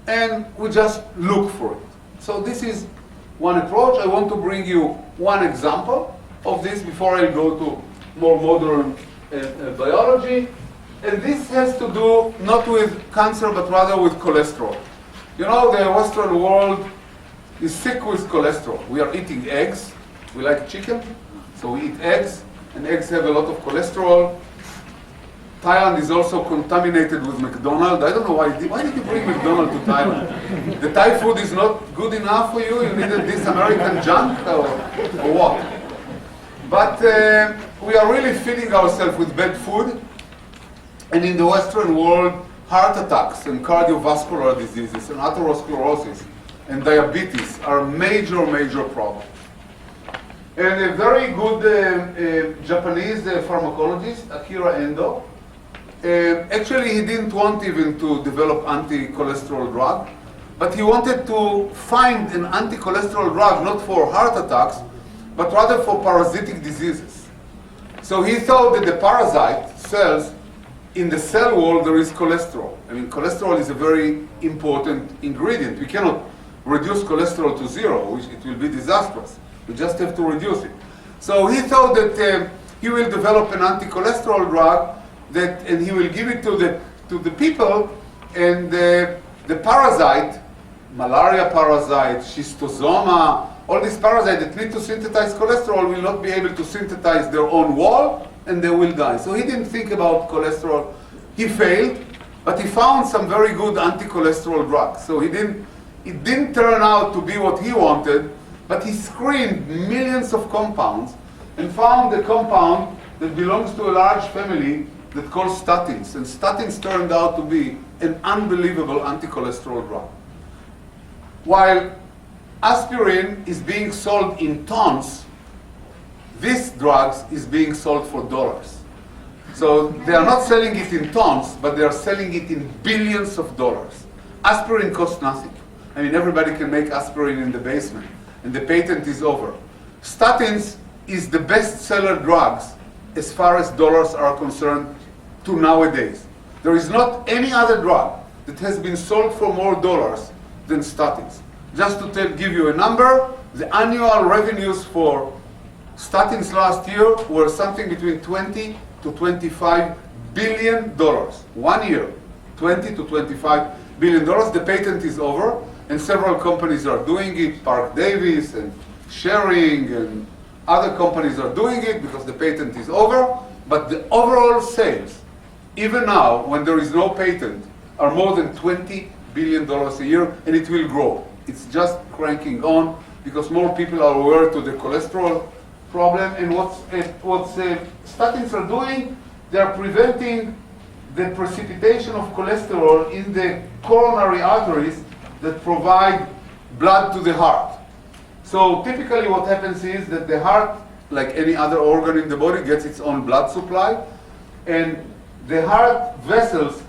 and we just look for it. So this is one approach. I want to bring you one example of this before I go to more modern biology. And this has to do not with cancer, but rather with cholesterol. You know, the Western world is sick with cholesterol. We are eating eggs. We like chicken, so we eat eggs, and eggs have a lot of cholesterol. Thailand is also contaminated with McDonald's. I don't know why did you bring McDonald's to Thailand? The Thai food is not good enough for you? You needed this American junk or what? But we are really feeding ourselves with bad food. And in the Western world, heart attacks and cardiovascular diseases and atherosclerosis and diabetes are major, major problems. And a very good Japanese pharmacologist, Akira Endo, actually he didn't want even to develop anti-cholesterol drug, but he wanted to find an anti-cholesterol drug not for heart attacks, but rather for parasitic diseases. So he thought that the parasite cells, in the cell wall there is cholesterol. I mean, cholesterol is a very important ingredient. We cannot reduce cholesterol to 0, which it will be disastrous. We just have to reduce it. So he thought that he will develop an anti-cholesterol drug and he will give it to the people, and the parasite, malaria parasite, schistosoma, all these parasites that need to synthesize cholesterol will not be able to synthesize their own wall, and they will die. So he didn't think about cholesterol. He failed, but he found some very good anti-cholesterol drugs. So it didn't turn out to be what he wanted, but he screened millions of compounds and found a compound that belongs to a large family that calls statins. And statins turned out to be an unbelievable anti-cholesterol drug. While aspirin is being sold in tons, this drug is being sold for dollars. So they are not selling it in tons, but they are selling it in billions of dollars. Aspirin costs nothing. I mean, everybody can make aspirin in the basement, and the patent is over. Statins is the best-seller drugs as far as dollars are concerned to nowadays. There is not any other drug that has been sold for more dollars than statins. Just to give you a number, the annual revenues for statins last year were something between 20 to 25 billion dollars. 1 year, 20 to 25 billion dollars. The patent is over, and several companies are doing it. Park Davis and Schering and other companies are doing it because the patent is over. But the overall sales, even now when there is no patent, are more than $20 billion a year, and it will grow. It's just cranking on because more people are aware to the cholesterol problem. And what statins are doing, they are preventing the precipitation of cholesterol in the coronary arteries that provide blood to the heart. So typically what happens is that the heart, like any other organ in the body, gets its own blood supply, and the heart vessels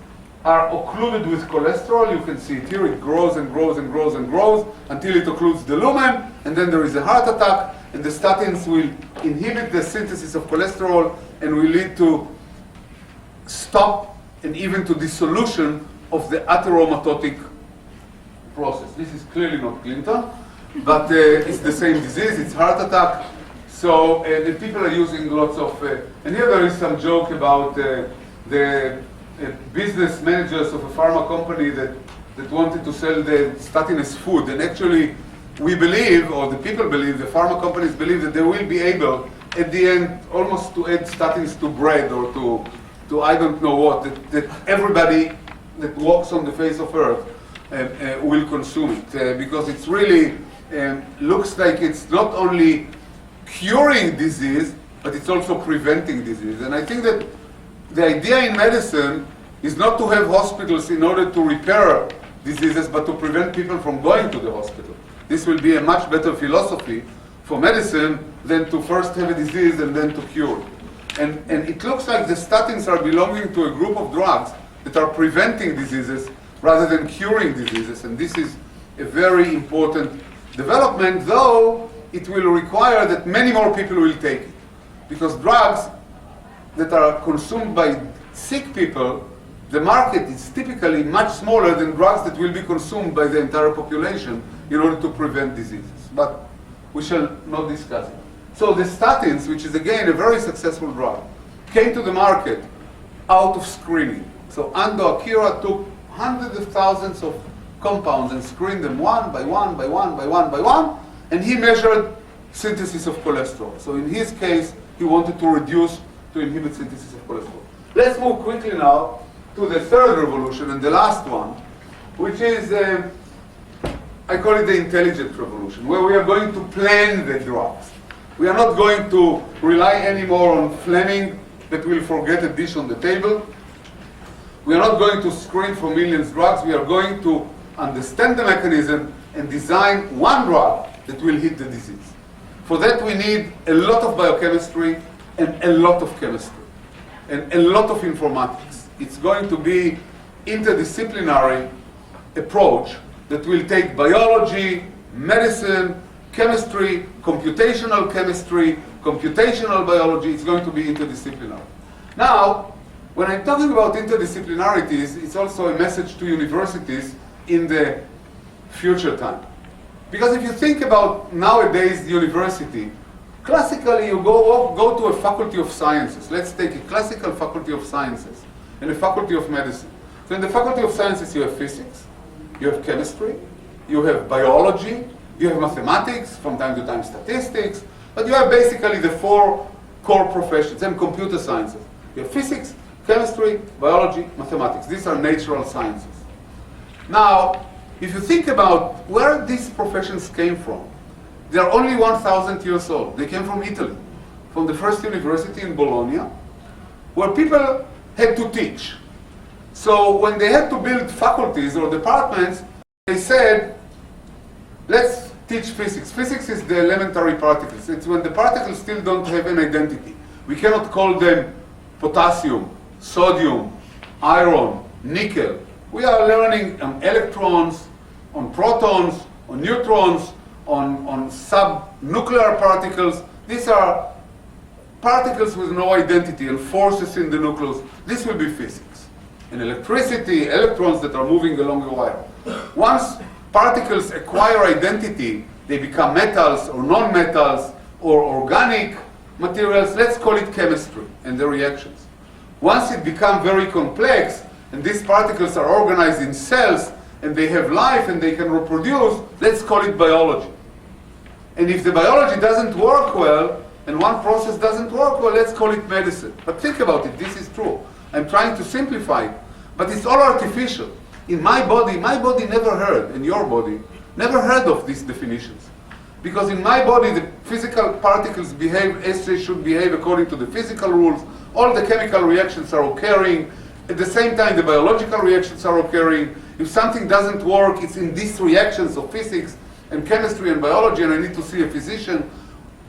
are occluded with cholesterol. You can see it here. It grows and grows and grows and grows until it occludes the lumen, and then there is a heart attack, and the statins will inhibit the synthesis of cholesterol and will lead to stop and even to dissolution of the atheromatotic process. This is clearly not Clinton, but it's the same disease. It's heart attack. So the people are using lots of, and here there is some joke about the business managers of a pharma company that wanted to sell the statin as food. And actually, we believe, or the people believe, the pharma companies believe that they will be able, at the end, almost to add statins to bread or to I don't know what, that everybody that walks on the face of earth will consume it. Because it's really, looks like it's not only curing disease, but it's also preventing disease. And I think that the idea in medicine is not to have hospitals in order to repair diseases, but to prevent people from going to the hospital. This will be a much better philosophy for medicine than to first have a disease and then to cure it. And it looks like the statins are belonging to a group of drugs that are preventing diseases rather than curing diseases. And this is a very important development, though it will require that many more people will take it. Because drugs that are consumed by sick people, the market is typically much smaller than drugs that will be consumed by the entire population in order to prevent diseases. But we shall not discuss it. So the statins, which is again a very successful drug, came to the market out of screening. So Ando Akira took hundreds of thousands of compounds and screened them one by one, by one, by one, by one, and he measured synthesis of cholesterol. So in his case, he wanted to inhibit synthesis of cholesterol. Let's move quickly now to the third revolution and the last one, which is, I call it the intelligent revolution, where we are going to plan the drugs. We are not going to rely anymore on Fleming that will forget a dish on the table. We are not going to screen for millions of drugs. We are going to understand the mechanism and design one drug that will hit the disease. For that, we need a lot of biochemistry and a lot of chemistry and a lot of informatics. It's going to be interdisciplinary approach that will take biology, medicine, chemistry, computational biology. It's going to be interdisciplinary. Now, when I'm talking about interdisciplinarities, it's also a message to universities in the future time. Because if you think about nowadays university, classically you go to a faculty of sciences. Let's take a classical faculty of sciences and a faculty of medicine. So in the faculty of sciences you have physics, you have chemistry, you have biology, you have mathematics, from time to time statistics, but you have basically the four core professions and computer sciences. You have physics, chemistry, biology, mathematics. These are natural sciences. Now, if you think about where these professions came from, they are only 1,000 years old. They came from Italy, from the first university in Bologna, where people had to teach. So when they had to build faculties or departments, they said, let's teach physics. Physics is the elementary particles. It's when the particles still don't have an identity. We cannot call them potassium, sodium, iron, nickel. We are learning on electrons, on protons, on neutrons, on subnuclear particles. These are particles with no identity and forces in the nucleus. This will be physics. And electricity, electrons that are moving along the wire. Once particles acquire identity, they become metals or non-metals or organic materials. Let's call it chemistry and the reactions. Once it becomes very complex, and these particles are organized in cells, and they have life and they can reproduce, let's call it biology. And if the biology doesn't work well, and one process doesn't work well, let's call it medicine. But think about it, this is true. I'm trying to simplify it, but it's all artificial. In my body never heard, and your body, never heard of these definitions. Because in my body, the physical particles behave as they should behave according to the physical rules. All the chemical reactions are occurring. At the same time, the biological reactions are occurring. If something doesn't work, it's in these reactions of physics and chemistry and biology, and I need to see a physician.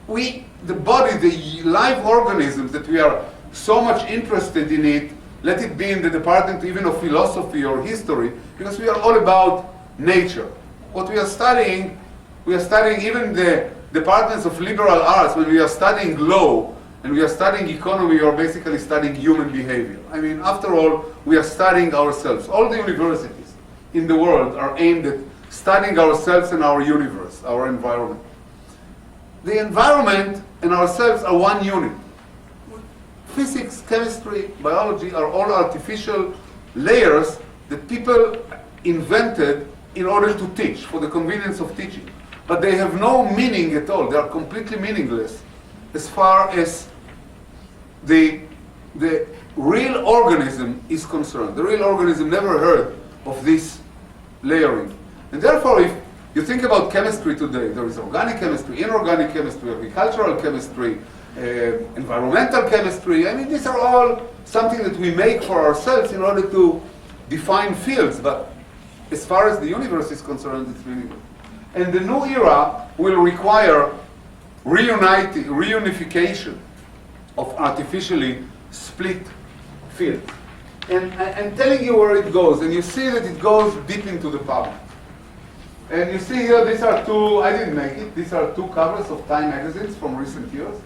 The body, the live organisms that we are so much interested in it, let it be in the department even of philosophy or history, because we are all about nature. What we are studying even the departments of liberal arts, when we are studying law, and we are studying economy, or basically studying human behavior. I mean, after all, we are studying ourselves. All the universities in the world are aimed at studying ourselves and our universe, our environment. The environment and ourselves are one unit. physics, chemistry, biology are all artificial layers that people invented in order to teach, for the convenience of teaching. But they have no meaning at all. They are completely meaningless as far as the real organism is concerned. The real organism never heard of this layering. And therefore, if you think about chemistry today, there is organic chemistry, inorganic chemistry, agricultural chemistry, environmental chemistry. I mean, these are all something that we make for ourselves in order to define fields. But as far as the universe is concerned, it's meaningless. And the new era will require reunification of artificially split fields. And I'm telling you where it goes, and you see that it goes deep into the public. And you see here, these are two, I didn't make it, these are two covers of Time magazines from recent years.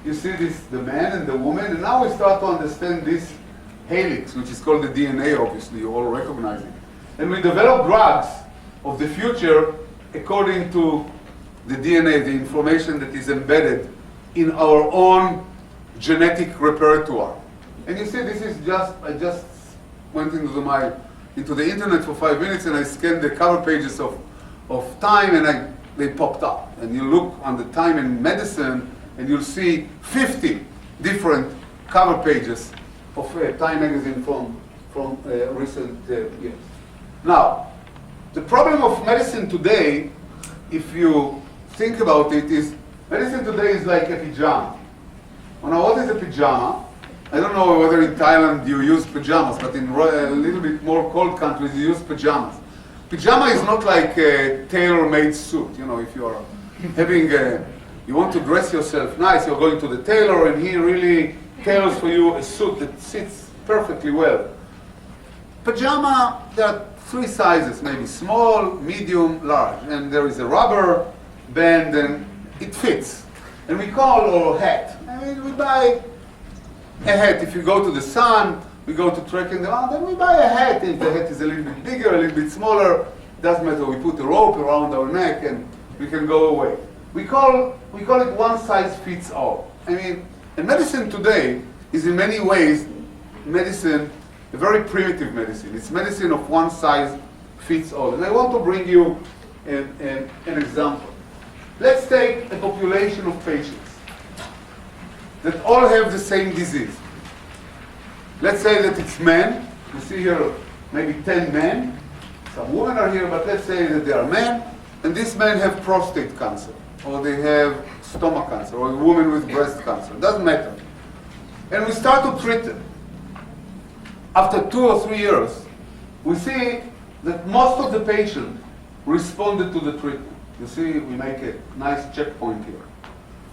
You see this, the man and the woman, and now we start to understand this helix, which is called the DNA, obviously, you all recognize it. And we develop drugs of the future according to the DNA, the information that is embedded in our own genetic repertoire. And you see, this is just, I just went into the internet for 5 minutes and I scanned the cover pages of Time and they popped up. And you look on the Time in Medicine and you'll see 50 different cover pages of Time magazine from recent years. Now, the problem of medicine today, if you think about it, is medicine today is like a pajama. Now, what is a pajama? I don't know whether in Thailand you use pajamas, but in a little bit more cold countries you use pajamas. Pajama is not like a tailor-made suit. You know, if you are having you want to dress yourself nice, you're going to the tailor and he really tailors for you a suit that sits perfectly well. Pajama, there are 3 sizes, maybe small, medium, large. And there is a rubber band and it fits. And we call, or hat. I mean, we buy a hat. If you go to the sun, we go to trekking the mountain, we buy a hat. If the hat is a little bit bigger, a little bit smaller, doesn't matter. We put a rope around our neck and we can go away. We call it one size fits all. I mean, and medicine today is in many ways medicine, a very primitive medicine. It's medicine of one size fits all. And I want to bring you an example. Let's take a population of patients that all have the same disease. Let's say that it's men. You see here maybe 10 men. Some women are here, but let's say that they are men. And these men have prostate cancer, or they have stomach cancer, or a woman with breast cancer. It doesn't matter. And we start to treat them. After 2 or 3 years, we see that most of the patients responded to the treatment. You see, we make a nice checkpoint here.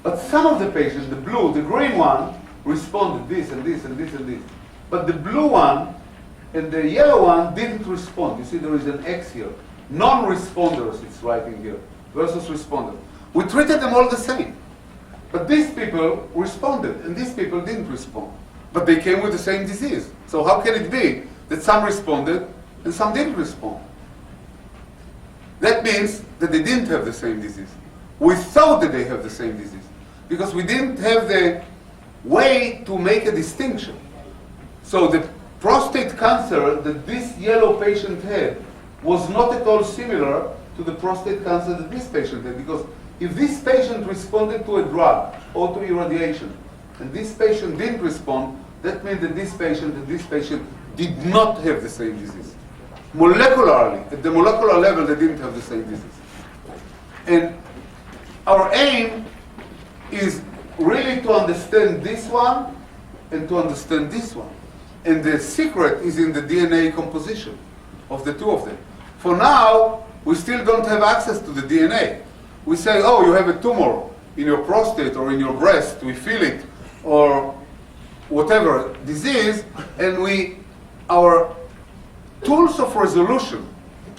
But some of the patients, the blue, the green one, responded this and this and this and this. But the blue one and the yellow one didn't respond. You see, there is an X here. Non-responders, it's writing here, versus responders. We treated them all the same. But these people responded, and these people didn't respond. But they came with the same disease. So how can it be that some responded and some didn't respond? That means that they didn't have the same disease. We thought that they have the same disease because we didn't have the way to make a distinction. So the prostate cancer that this yellow patient had was not at all similar to the prostate cancer that this patient had, because if this patient responded to a drug or to irradiation and this patient didn't respond, that means that this patient and this patient did not have the same disease. Molecularly, at the molecular level, they didn't have the same disease. And our aim is really to understand this one and to understand this one. And the secret is in the DNA composition of the two of them. For now, we still don't have access to the DNA. We say, oh, you have a tumor in your prostate or in your breast, we feel it, or whatever disease, and our tools of resolution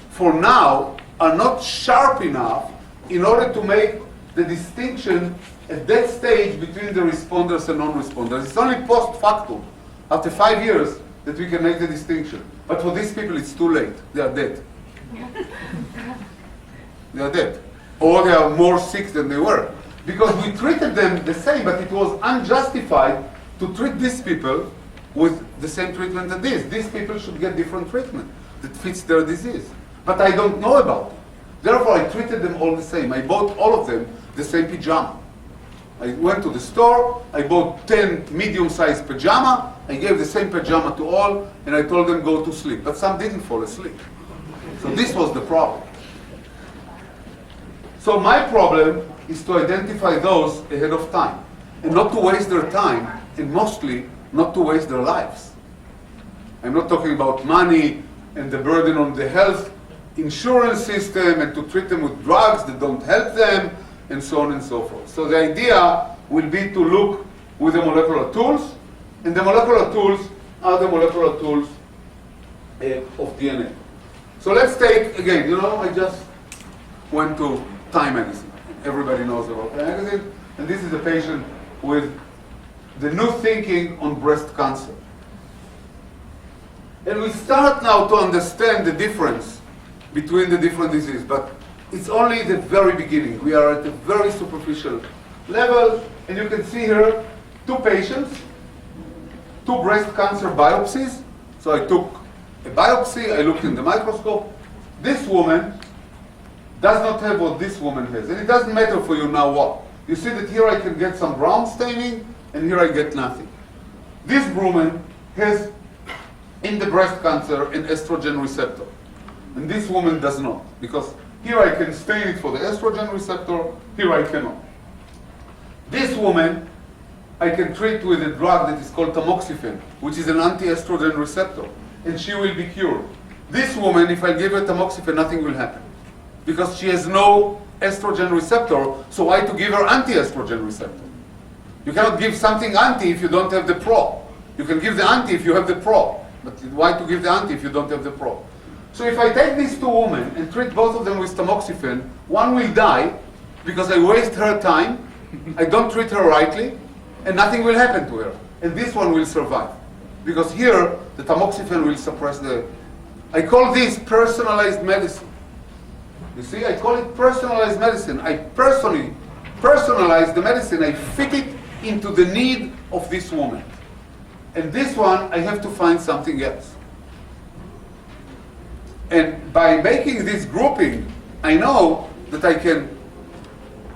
for now are not sharp enough in order to make the distinction at that stage between the responders and non-responders. It's only post factum, after 5 years, that we can make the distinction. But for these people, it's too late. They are dead. They are dead. Or they are more sick than they were. Because we treated them the same, but it was unjustified to treat these people with the same treatment as this. These people should get different treatment that fits their disease. But I don't know about it. Therefore, I treated them all the same. I bought all of them the same pajama. I went to the store, I bought 10 medium-sized pajama, I gave the same pajama to all, and I told them go to sleep. But some didn't fall asleep. So this was the problem. So my problem is to identify those ahead of time, and not to waste their time, and mostly not to waste their lives. I'm not talking about money and the burden on the health insurance system and to treat them with drugs that don't help them, and so on and so forth. So the idea will be to look with the molecular tools, and the molecular tools are the molecular tools of DNA. So let's take, again, I just went to Time magazine. Everybody knows about Time magazine. And this is a patient with the new thinking on breast cancer. And we start now to understand the difference between the different diseases, but it's only the very beginning. We are at a very superficial level, and you can see here 2 patients, 2 breast cancer biopsies. So I took a biopsy, I looked in the microscope. This woman does not have what this woman has, and it doesn't matter for you now what. You see that here I can get some brown staining, and here I get nothing. This woman has in the breast cancer an estrogen receptor, and this woman does not, because here I can stain it for the estrogen receptor, here I cannot. This woman I can treat with a drug that is called tamoxifen, which is an anti-estrogen receptor, and she will be cured. This woman, if I give her tamoxifen, nothing will happen, because she has no estrogen receptor, so why to give her anti-estrogen receptor? You cannot give something anti if you don't have the pro. You can give the anti if you have the pro, but why to give the anti if you don't have the pro? So if I take these 2 women and treat both of them with tamoxifen, one will die because I waste her time, I don't treat her rightly, and nothing will happen to her. And this one will survive, because here the tamoxifen will suppress the... I call this personalized medicine. You see, I call it personalized medicine. I personally personalize the medicine. I fit it into the need of this woman. And this one, I have to find something else. And by making this grouping, I know that I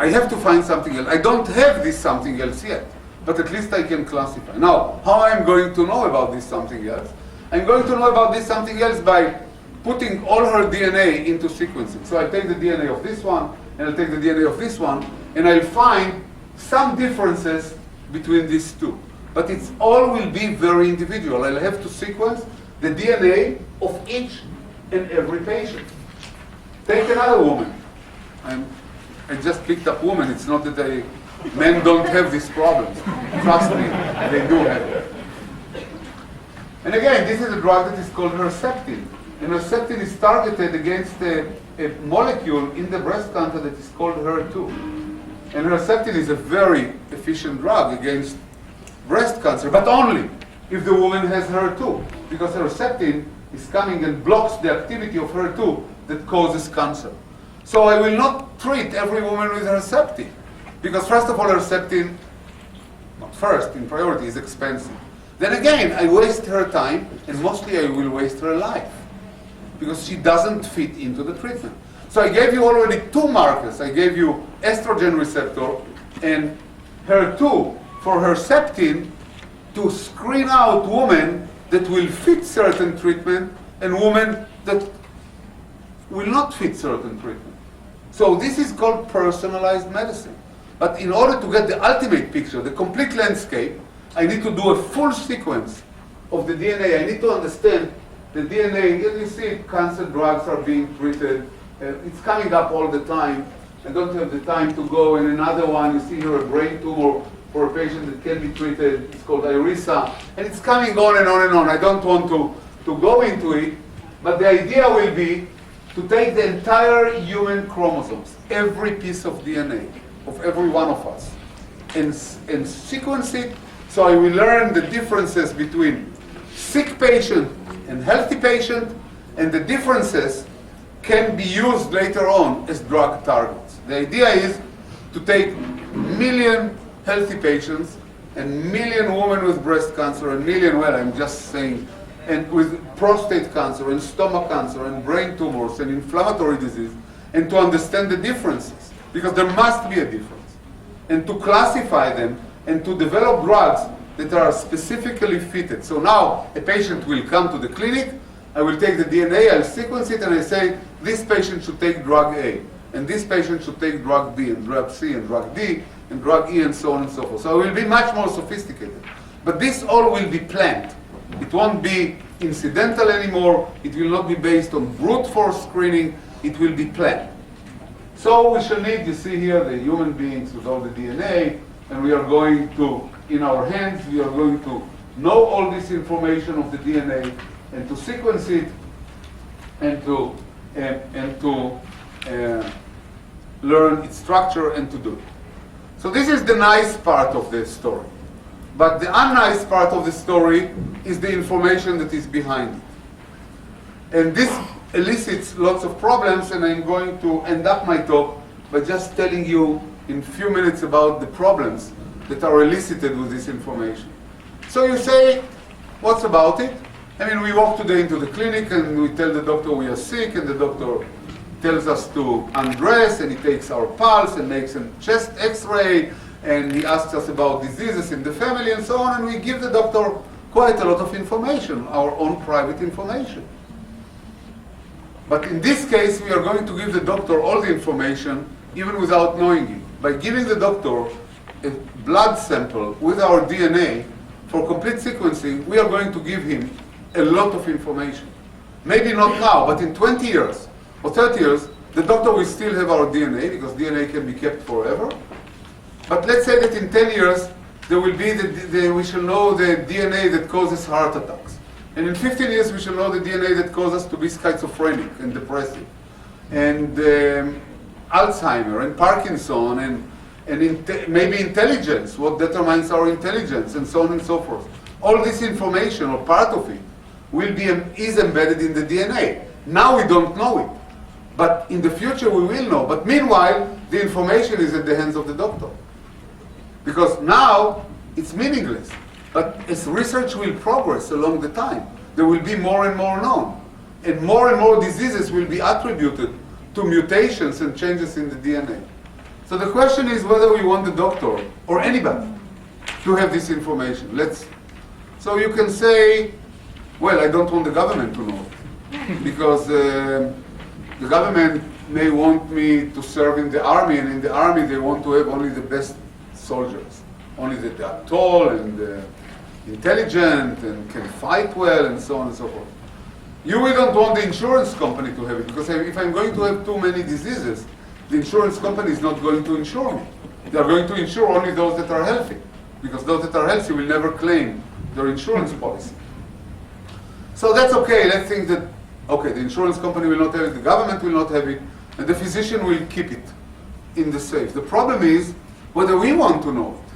have to find something else. I don't have this something else yet, but at least I can classify. Now, how I'm going to know about this something else? I'm going to know about this something else by putting all her DNA into sequencing. So I take the DNA of this one, and I'll take the DNA of this one, and I'll find some differences between these 2. But it's all will be very individual. I'll have to sequence the DNA of each and every patient. Take another woman. I just picked up women. It's not that men don't have these problems. Trust me, they do have it. And again, this is a drug that is called Herceptin. And Herceptin is targeted against a molecule in the breast cancer that is called HER2. And Herceptin is a very efficient drug against breast cancer, but only if the woman has HER2, because Herceptin is coming and blocks the activity of HER2 that causes cancer. So I will not treat every woman with Herceptin, because first of all, Herceptin, not first, in priority, is expensive. Then again, I waste her time, and mostly I will waste her life, because she doesn't fit into the treatment. So I gave you already 2 markers. I gave you estrogen receptor and HER2 for Herceptin to screen out women that will fit certain treatment and women that will not fit certain treatment. So this is called personalized medicine. But in order to get the ultimate picture, the complete landscape, I need to do a full sequence of the DNA. I need to understand the DNA. As you see, cancer drugs are being treated. It's coming up all the time. I don't have the time to go. And another one, you see here a brain tumor for a patient that can be treated. It's called IRISA. And it's coming on and on and on. I don't want to go into it. But the idea will be to take the entire human chromosomes, every piece of DNA of every one of us, and sequence it, so I will learn the differences between sick patient and healthy patient, and the differences can be used later on as drug targets. The idea is to take 1 million healthy patients and million women with breast cancer, and million, well, I'm just saying, and with prostate cancer, and stomach cancer, and brain tumors, and inflammatory disease, and to understand the differences, because there must be a difference, and to classify them, and to develop drugs that are specifically fitted. So now a patient will come to the clinic, I will take the DNA, I'll sequence it, and I say, this patient should take drug A, and this patient should take drug B, and drug C, and drug D, and drug E, and so on and so forth. So it will be much more sophisticated. But this all will be planned. It won't be incidental anymore. It will not be based on brute force screening. It will be planned. So we shall need, you see here, the human beings with all the DNA, and we are going to, in our hands, we are going to know all this information of the DNA, and to sequence it, and to learn its structure, and to do it. So this is the nice part of the story. But the unnice part of the story is the information that is behind it. And this elicits lots of problems, and I'm going to end up my talk by just telling you in a few minutes about the problems that are elicited with this information. So you say, what's about it? I mean, we walk today into the clinic and we tell the doctor we are sick, and the doctor tells us to undress, and he takes our pulse and makes a chest x-ray, and he asks us about diseases in the family and so on, and we give the doctor quite a lot of information, our own private information. But in this case, we are going to give the doctor all the information, even without knowing it. By giving the doctor a blood sample with our DNA for complete sequencing, we are going to give him a lot of information. Maybe not now, but in 20 years or 30 years, the doctor will still have our DNA, because DNA can be kept forever. But let's say that in 10 years, there will be we shall know the DNA that causes heart attacks. And in 15 years, we shall know the DNA that causes us to be schizophrenic and depressive. And Alzheimer and Parkinson and maybe intelligence, what determines our intelligence, and so on and so forth. All this information, or part of it, is embedded in the DNA. Now we don't know it. But in the future, we will know. But meanwhile, the information is at the hands of the doctor. Because now, it's meaningless. But as research will progress along the time, there will be more and more known. And more diseases will be attributed to mutations and changes in the DNA. So the question is whether we want the doctor, or anybody, to have this information. So you can say, well, I don't want the government to know it. Because the government may want me to serve in the army, and in the army they want to have only the best soldiers. Only that they are tall and intelligent and can fight well, and so on and so forth. We don't want the insurance company to have it, because if I'm going to have too many diseases, the insurance company is not going to insure me. They are going to insure only those that are healthy, because those that are healthy will never claim their insurance policy. So that's okay. Let's think that, okay, the insurance company will not have it, the government will not have it, and the physician will keep it in the safe. The problem is whether we want to know it,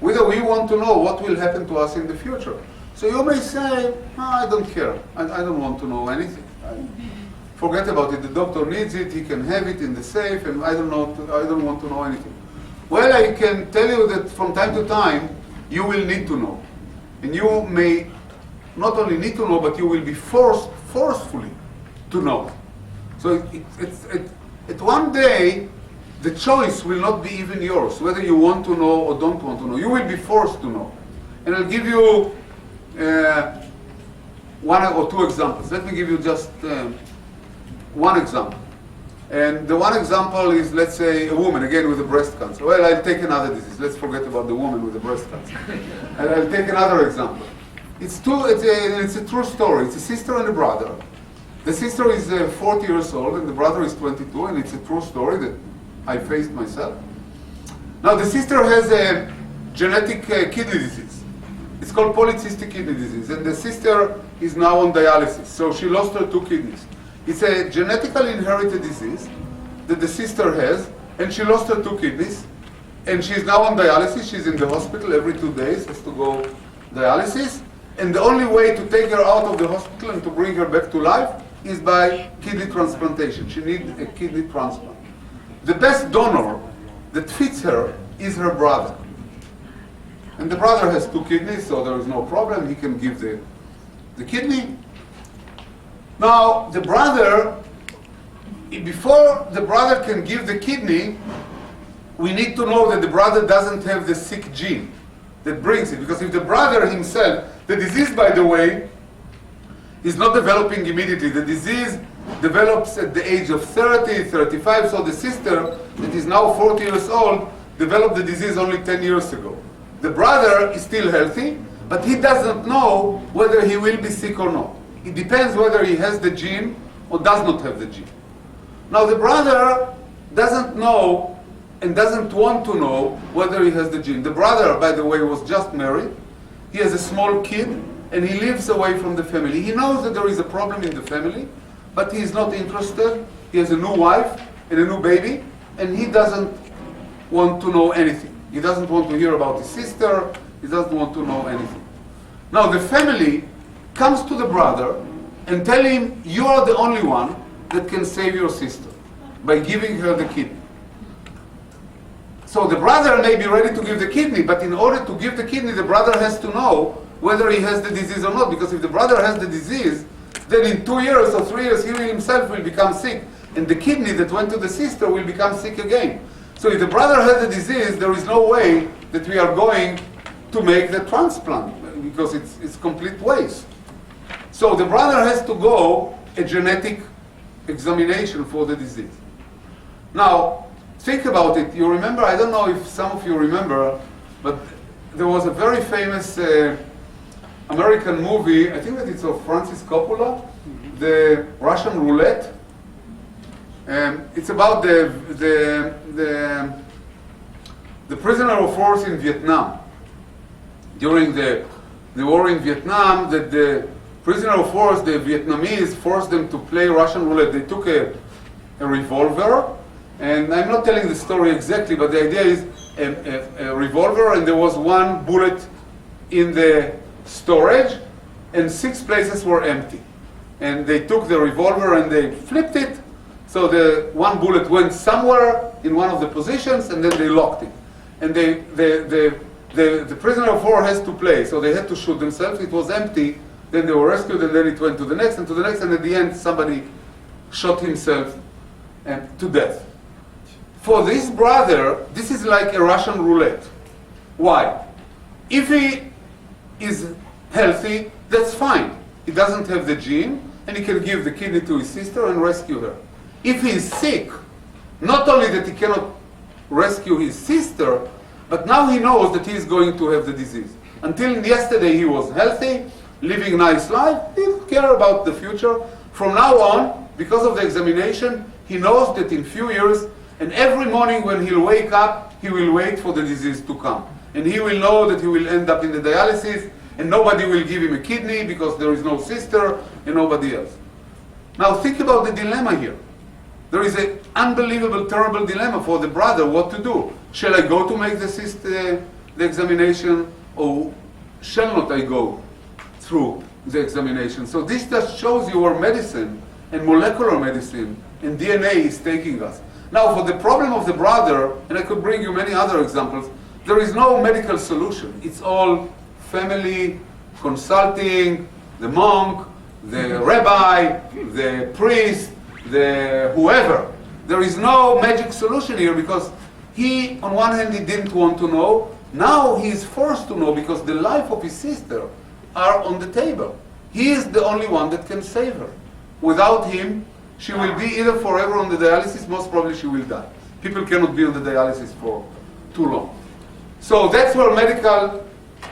whether we want to know what will happen to us in the future. So you may say, oh, I don't care. I don't want to know anything. Forget about it. The doctor needs it. He can have it in the safe, and I don't want to know anything. Well, I can tell you that from time to time, you will need to know. And you may not only need to know, but you will be forcefully to know. So at one day, the choice will not be even yours, whether you want to know or don't want to know. You will be forced to know. And I'll give you one or two examples. Let me give you just one example. And the one example is, let's say, a woman, again, with a breast cancer. Well, I'll take another disease. Let's forget about the woman with the breast cancer. And I'll take another example. It's a true story. It's a sister and a brother. The sister is 40 years old, and the brother is 22, and it's a true story that I faced myself. Now, the sister has a genetic kidney disease. It's called polycystic kidney disease, and the sister is now on dialysis. So she lost her 2 kidneys. It's a genetically inherited disease that the sister has, and she lost her 2 kidneys, and she's now on dialysis. She's in the hospital every 2 days, has to go dialysis, and the only way to take her out of the hospital and to bring her back to life is by kidney transplantation. She needs a kidney transplant. The best donor that fits her is her brother. And the brother has 2 kidneys, so there is no problem. He can give the kidney. Now, the brother, before the brother can give the kidney, we need to know that the brother doesn't have the sick gene that brings it. Because if the brother himself, the disease, by the way, is not developing immediately. The disease develops at the age of 30, 35. So the sister, that is now 40 years old, developed the disease only 10 years ago. The brother is still healthy, but he doesn't know whether he will be sick or not. It depends whether he has the gene or does not have the gene. Now the brother doesn't know and doesn't want to know whether he has the gene. The brother, by the way, was just married. He has a small kid, and he lives away from the family. He knows that there is a problem in the family, but he is not interested. He has a new wife and a new baby, and he doesn't want to know anything. He doesn't want to hear about his sister. He doesn't want to know anything. Now the family comes to the brother and tell him, you are the only one that can save your sister by giving her the kidney. So the brother may be ready to give the kidney, but in order to give the kidney, the brother has to know whether he has the disease or not. Because if the brother has the disease, then in 2 years or 3 years, he himself will become sick. And the kidney that went to the sister will become sick again. So if the brother has the disease, there is no way that we are going to make the transplant, because it's complete waste. So the brother has to go a genetic examination for the disease. Now, think about it. You remember, I don't know if some of you remember, but there was a very famous American movie, I think that it's of Francis Coppola, the Russian Roulette. It's about the prisoner of war in Vietnam. During the war in Vietnam, that the prisoner of war, the Vietnamese, forced them to play Russian roulette. They took a revolver, and I'm not telling the story exactly, but the idea is a revolver, and there was 1 bullet in the storage, and 6 places were empty. And they took the revolver and they flipped it, so the 1 bullet went somewhere in one of the positions, and then they locked it. And the prisoner of war has to play, so they had to shoot themselves. It was empty, then they were rescued, and then it went to the next, and to the next, and at the end somebody shot himself to death. For this brother, this is like a Russian roulette. Why? If he is healthy, that's fine. He doesn't have the gene, and he can give the kidney to his sister and rescue her. If he is sick, not only that he cannot rescue his sister, but now he knows that he is going to have the disease. Until yesterday he was healthy, living a nice life, he didn't care about the future. From now on, because of the examination, he knows that in few years, and every morning when he'll wake up, he will wait for the disease to come. And he will know that he will end up in the dialysis, and nobody will give him a kidney because there is no sister and nobody else. Now think about the dilemma here. There is an unbelievable, terrible dilemma for the brother, what to do. Shall I go to make the examination, or shall not I go through the examination? So this just shows you where medicine and molecular medicine and DNA is taking us. Now for the problem of the brother, and I could bring you many other examples, there is no medical solution. It's all family, consulting, the monk, the rabbi, the priest, the whoever. There is no magic solution here, because he, on one hand, he didn't want to know. Now he is forced to know, because the life of his sister are on the table. He is the only one that can save her. Without him, she will be either forever on the dialysis, most probably she will die. People cannot be on the dialysis for too long. So that's where medical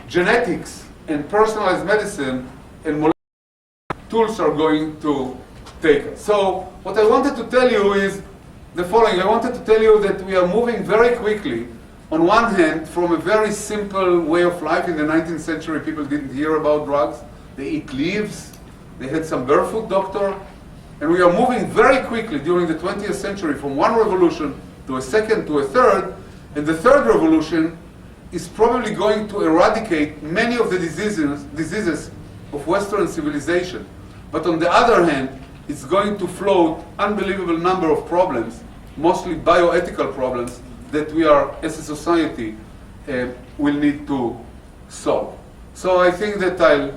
genetics and personalized medicine and molecular tools are going to take us. So what I wanted to tell you is the following. I wanted to tell you that we are moving very quickly, on one hand, from a very simple way of life. In the 19th century, people didn't hear about drugs. They eat leaves. They had some barefoot doctor. And we are moving very quickly during the 20th century from one revolution to a second to a third. And the third revolution is probably going to eradicate many of the diseases of Western civilization. But on the other hand, it's going to float unbelievable number of problems, mostly bioethical problems, that we are, as a society, will need to So I think that I'll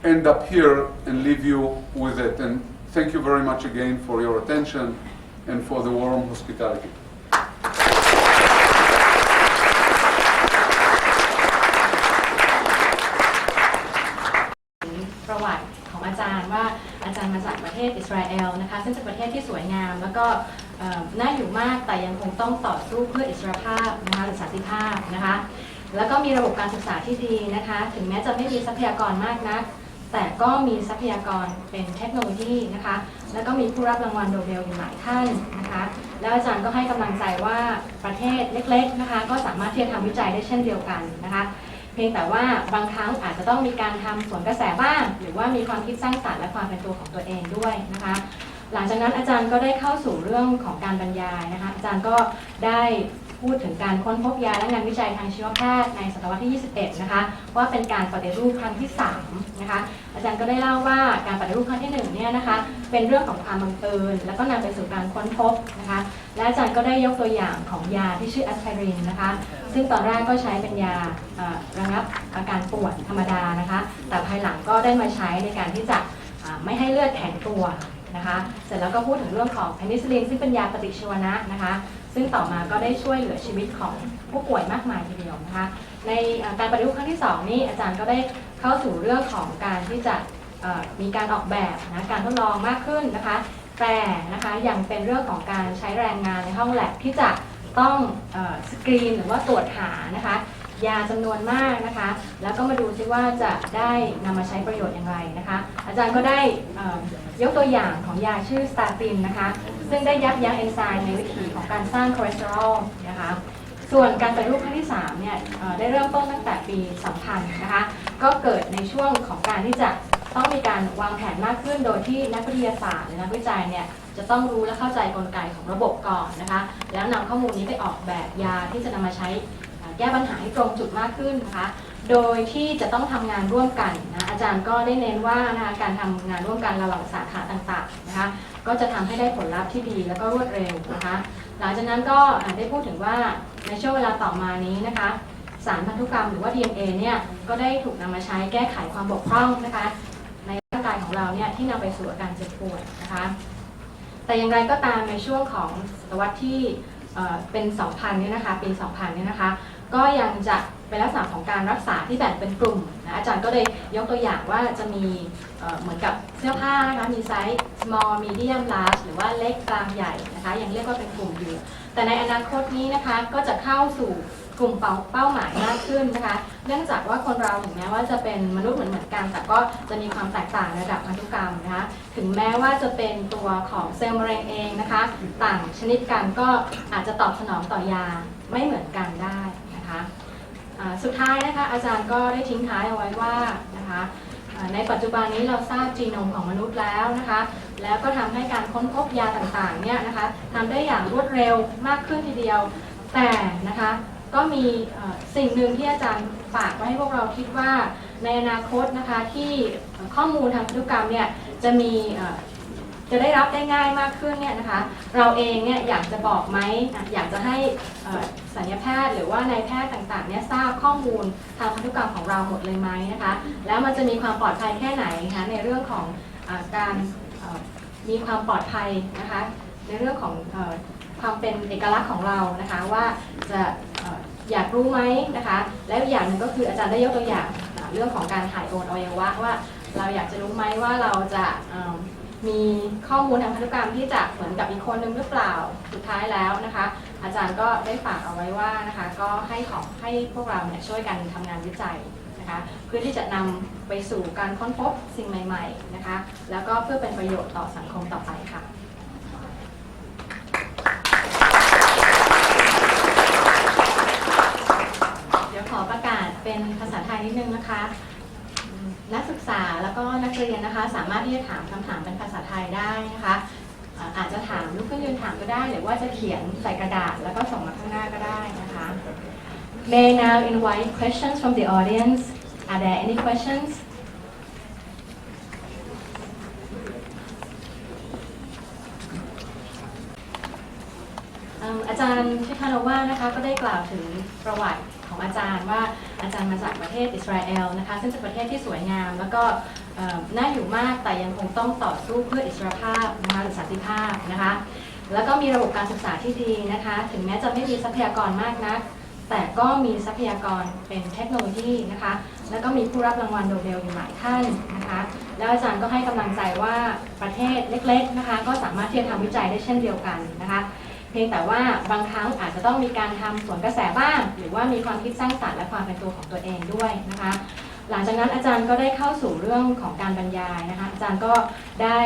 end up here and leave you with it. And thank you very much again for your attention and for the warm hospitality. ประวัติของอาจารย์ว่าอาจารย์มาจากประเทศอิสราเอลนะคะซึ่งเป็นประเทศที่สวยงามแล้วก็น่าอยู่มากแต่ยังคงต้องต่อสู้เพื่ออิสรภาพนะคะหรือสันติภาพนะคะแล้วก็มีระบบการศึกษาที่ดีนะคะถึงแม้จะไม่มีทรัพยากรมากนักแต่ก็มีทรัพยากรเป็นเทคโนโลยีนะคะแล้วก็มีผู้รับรางวัลโนเบลอยู่หลายท่านนะคะแล้วอาจารย์ก็ให้กำลังใจว่าประเทศเล็กๆนะคะก็สามารถที่จะทำวิจัยได้เช่นเดียวกันนะคะเพียงแต่ว่าบางครั้งอาจจะต้องมีการทำสวนกระแสบ้างหรือว่ามีความคิดสร้างสรรค์และความเป็นตัวของตัวเองด้วยนะคะหลังจากนั้นอาจารย์ก็ได้เข้าสู่เรื่องของการบรรยายนะคะอาจารย์ก็ได้พูดถึงการค้นพบยาและงานวิจัยทางชีวแพทย์ในศตวรรษที่ 21 นะคะว่าเป็นการปฏิรูปครั้งที่ 3 นะคะอาจารย์ก็ได้เล่าว่าการปฏิรูปครั้งที่1เนี่ยนะคะเป็นเรื่องของความบังเอิญแล้วก็นำไปสู่การค้นพบนะคะและอาจารย์ก็ได้ยกตัวอย่างของยาที่ชื่อแอสไพรินนะคะซึ่งตอนแรกก็ใช้เป็นยาระงับอาการปวดธรรมดานะคะแต่ภายหลังก็ได้มาใช้ในการที่จะไม่ให้เลือดแข็งตัวนะคะเสร็จแล้วก็พูดถึงเรื่องของเพนิซิลลินซึ่งเป็นยาปฏิชีวนะนะคะซึ่งต่อมาก็ได้ช่วยเหลือชีวิตของผู้ป่วยมากมายทีเดียวนะคะในการปฏิรูปครั้งที่2นี่อาจารย์ก็ได้เข้าสู่เรื่องของการที่จะมีการออกแบบนะการทดลองมากขึ้นนะคะแต่นะคะยังเป็นเรื่องของการใช้แรงงานในห้องแลบที่จะต้องสกรีนหรือว่าตรวจหานะคะยาจำนวนมากนะคะแล้วก็มาดูซิว่าจะได้นำมาใช้ประโยชน์อย่างไรนะคะอาจารย์ก็ได้ยกตัวอย่างของยาชื่อสตาตินนะคะซึ่งได้ยับยั้งเอนไซม์ในวิถีของการสร้างคอเลสเตอรอลนะคะส่วนการปฏิรูปครั้งที่3เนี่ยได้เริ่มต้นตั้งแต่ปี 2000 นะคะก็เกิดในช่วงของการที่จะต้องมีการวางแผนมากขึ้นโดยที่นักวิทยาศาสตร์หรือนักวิจัยเนี่ยจะต้องรู้และเข้าใจกลไกของระบบก่อนนะคะแล้วนำข้อมูลนี้ไปออกแบบยาที่จะนำมาใช้แก้ปัญหาให้ตรงจุดมากขึ้นนะคะโดยที่จะต้องทำงานร่วมกันนะอาจารย์ก็ได้เน้นว่านะคะการทำงานร่วมกันระหว่างสาขาต่างๆนะคะก็จะทำให้ได้ผลลัพธ์ที่ดีแล้วก็รวดเร็วนะคะหลังจากนั้นก็ได้พูดถึงว่าในช่วงเวลาต่อมานี้นะคะสารพันธุกรรมหรือว่า DNA เนี่ยก็ได้ถูกนำมาใช้แก้ไขความบกพร่องนะคะในร่างกายของเราเนี่ยที่นำไปสู่อาการเจ็บป่วยนะคะแต่อย่างไรก็ตามในช่วงของศตวรรษที่เป็น 2000 เนี่ยนะคะปี 2000 เนี่ยนะคะก็ยังจะเป็นลักษณะของการรักษาที่แบ่งเป็นกลุ่มนะอาจารย์ก็ได้ยกตัวอย่างว่าจะมีเหมือนกับเสื้อผ้านะคะมีไซส์ small medium large หรือว่าเล็กกลางใหญ่นะคะยังเรียกว่าเป็นกลุ่มอยู่แต่ในอนาคตนี้นะคะก็จะเข้าสู่กลุ่มเป้าหมายมากขึ้นนะคะเนื่องจากว่าคนเราถึงแม้ว่าจะเป็นมนุษย์เหมือนกันแต่ก็จะมีความแตกต่างในระดับพันธุกรรมนะคะถึงแม้ว่าจะเป็นตัวของเซลล์มะเร็งเองนะคะต่างชนิดกันก็อาจจะตอบสนองต่อยาไม่เหมือนกันได้นะคะสุดท้ายนะคะอาจารย์ก็ได้ทิ้งท้ายเอาไว้ว่านะคะในปัจจุบันนี้เราทราบจีโนมของมนุษย์แล้วนะคะแล้วก็ทำให้การค้นพบยาต่างๆเนี่ยนะคะทำได้อย่างรวดเร็วมากขึ้นทีเดียวแต่นะคะก็มีสิ่งหนึ่งที่อาจารย์ฝากไว้ให้พวกเราคิดว่าในอนาคตนะคะที่ข้อมูลทางพันธุกรรมเนี่ยจะได้รับได้ง่ายมากขึ้นเนี่ยนะคะเราเองเนี่ยอยากจะบอกไหมอยากจะให้ศัลยแพทย์หรือว่านายแพทย์ต่างๆเนี่ยทราบข้อมูลทางพันธุกรรมของเราหมดเลยไหมนะคะแล้วมันจะมีความปลอดภัยแค่ไหนคะในเรื่องของการมีความปลอดภัยนะคะในเรื่องของความเป็นเอกลักษณ์ของเรานะคะว่าจะอยากรู้ไหมนะคะแล้วอย่างหนึ่งก็คืออาจารย์ได้ยกตัวอย่างเรื่องของการถ่ายโอนอวัยวะว่าเราอยากจะรู้ไหมว่าเราจะมีข้อมูลทางพันธุกรรมที่จะเหมือนกับอีกคนนึงหรือเปล่าสุดท้ายแล้วนะคะอาจารย์ก็ได้ฝากเอาไว้ว่านะคะก็ให้พวกเราเนี่ยช่วยกันทำงานวิจัยนะคะเพื่อที่จะนำไปสู่การค้นพบสิ่งใหม่ๆนะคะแล้วก็เพื่อเป็นประโยชน์ต่อสังคมต่อไปค่ะเดี๋ยวขอประกาศเป็นภาษาไทยนิดนึงนะคะนักศึกษาแล้วก็นักเรียนนะคะสามารถที่จะถามคำถามเป็นภาษาไทยได้นะคะอาจจะถามลุกขึ้นยืนถามก็ได้หรือว่าจะเขียนใส่กระดาษแล้วก็ส่งมาข้างหน้าก็ได้นะคะ May now invite questions from the audience. Are there any questions? อาจารย์ชิคานโนวานะคะก็ได้กล่าวถึงประวัติของอาจารย์ว่า อาจารย์มาจากประเทศอิสราเอลนะคะซึ่งเป็นประเทศที่สวยงามแล้วก็น่าอยู่มากแต่ยังคงต้องต่อสู้เพื่ออิสรภาพนะคะหรือสันติภาพนะคะแล้วก็มีระบบการศึกษาที่ดีนะคะถึงแม้จะไม่มีทรัพยากรมากนักแต่ก็มีทรัพยากรเป็นเทคโนโลยีนะคะแล้วก็มีผู้รับรางวัลโนเบลอยู่หลายท่านนะคะแล้วอาจารย์ก็ให้กำลังใจว่าประเทศเล็กๆนะคะก็สามารถที่จะทำวิจัยได้เช่นเดียวกันนะคะเพียงแต่ว่าบางครั้งอาจจะต้องมีการทำสวนกระแสบ้างหรือว่ามีความคิดสร้างสรรค์และความเป็นตัวของตัวเองด้วยนะคะหลังจากนั้นอาจารย์ก็ได้เข้าสู่เรื่องของการบรรยายนะคะอาจารย์ก็ได้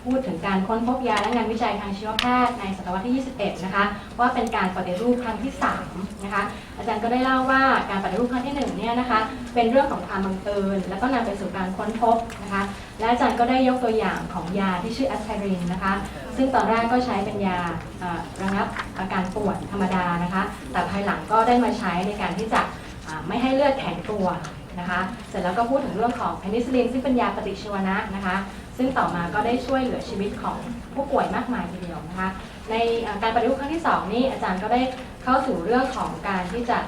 พูดถึงการค้นพบยาและงานวิจัยทางชีวแพทย์ในศตวรรษที่ 21 นะคะว่าเป็นการปฏิรูปครั้งที่ 3 นะคะอาจารย์ก็ได้เล่าว่าการปฏิรูปครั้งที่ 1 เนี่ยนะคะเป็นเรื่องของความบังเอิญแล้วก็นำไปสู่การค้นพบนะคะและอาจารย์ก็ได้ยกตัวอย่างของยาที่ชื่อแอสไพรินนะคะซึ่งตอนแรกก็ใช้เป็นยาระงับอาการปวดธรรมดานะคะแต่ภายหลังก็ได้มาใช้ในการที่จะไม่ให้เลือดแข็งตัวนะคะเสร็จแล้วก็พูดถึงเรื่องของเพนิซิลลินซึ่งเป็นยาปฏิชีวนะนะคะซึ่งต่อมาก็ได้ช่วยเหลือชีวิตของผู้ป่วยมากมายทีเดียวนะคะในการปฏิรูปครั้งที่ 2นี้อาจารย์ก็ได้เข้าสู่เรื่องของการที่จะ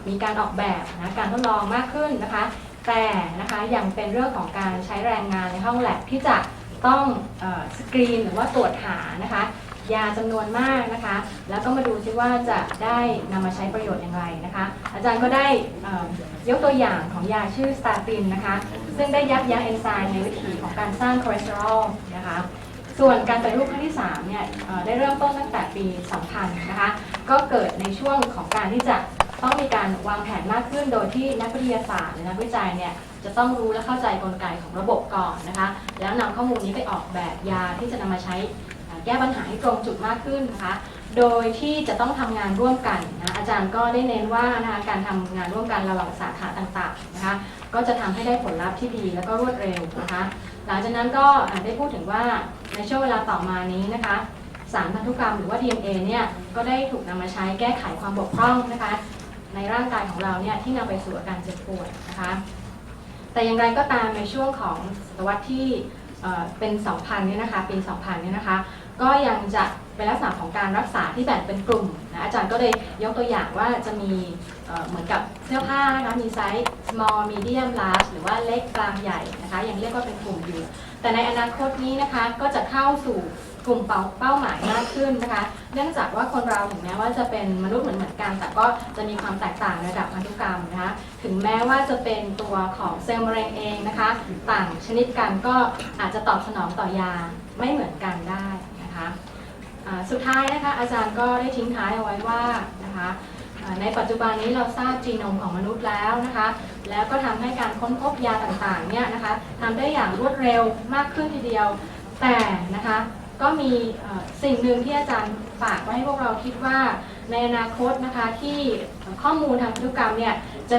มีการออกแบบนะการทดลองมากขึ้นนะคะแต่นะคะยังเป็นเรื่องของการใช้แรงงานในห้องแลบที่จะต้องสกรีนหรือว่าตรวจหานะคะยาจำนวนมากนะคะแล้วก็มาดูซิว่าจะได้นำมาใช้ประโยชน์อย่างไรนะคะอาจารย์ก็ได้ยกตัวอย่างของยาชื่อสตาตินนะคะซึ่งได้ยับยั้งเอนไซม์ในวิถีของการสร้างคอเลสเตอรอลนะคะส่วนการปฏิรูปครั้งที่ 3เนี่ยได้เริ่มต้นตั้งแต่ปี 2000 นะคะก็เกิดในช่วงของการที่จะต้องมีการวางแผนมากขึ้นโดยที่นักวิทยาศาสตร์หรือนักวิจัยเนี่ยจะต้องรู้และเข้าใจกลไกของระบบก่อนนะคะแล้วนำข้อมูลนี้ไปออกแบบยาที่จะนำมาใช้แก้ปัญหาให้ตรงจุดมากขึ้นนะคะโดยที่จะต้องทำงานร่วมกันนะอาจารย์ก็ได้เน้นว่านะคะการทำงานร่วมกันระหว่างสาขาต่างๆนะคะก็จะทำให้ได้ผลลัพธ์ที่ดีแล้วก็รวดเร็วนะคะหลังจากนั้นก็ได้พูดถึงว่าในช่วงเวลาต่อมานี้นะคะสารพันธุกรรมหรือว่า DNA เนี่ยก็ได้ถูกนำมาใช้แก้ไขความบกพร่องนะคะในร่างกายของเราเนี่ยที่นำไปสู่อาการเจ็บป่วยนะคะแต่อย่างไรก็ตามในช่วงของศตวรรษที่เป็น 2000 เนี่ยนะคะปี 2000 เนี่ยนะคะก็ยังจะเป็นลักษณะของการรักษาที่แบ่งเป็นกลุ่มนะอาจารย์ก็เลยยกตัวอย่างว่าจะมีเหมือนกับเสื้อผ้านะคะมีไซส์ small medium large หรือว่าเล็กกลางใหญ่นะคะยังเรียกว่าเป็นกลุ่มอยู่แต่ในอนาคตนี้นะคะก็จะเข้าสู่กลุ่มเป้าหมายมากขึ้นนะคะเนื่องจากว่าคนเราถึงแม้ว่าจะเป็นมนุษย์เหมือนกันแต่ก็จะมีความแตกต่างในระดับพันธุกรรมนะคะถึงแม้ว่าจะเป็นตัวของเซลล์มะเร็งเองนะคะต่างชนิดกันก็อาจจะตอบสนองต่อยาไม่เหมือนกันได้นะคะสุดท้ายนะคะอาจารย์ก็ได้ทิ้งท้ายเอาไว้ว่านะคะในปัจจุบันนี้เราทราบจีโนมของมนุษย์แล้วนะคะแล้วก็ทำให้การค้นพบยาต่างๆเนี่ยนะคะทำได้อย่างรวดเร็วมากขึ้นทีเดียวแต่นะคะก็มีสิ่งหนึ่งที่อาจารย์ฝากไว้ให้พวกเราคิดว่าในอนาคตนะคะที่ข้อมูลทางพันธุกรรมเนี่ยจ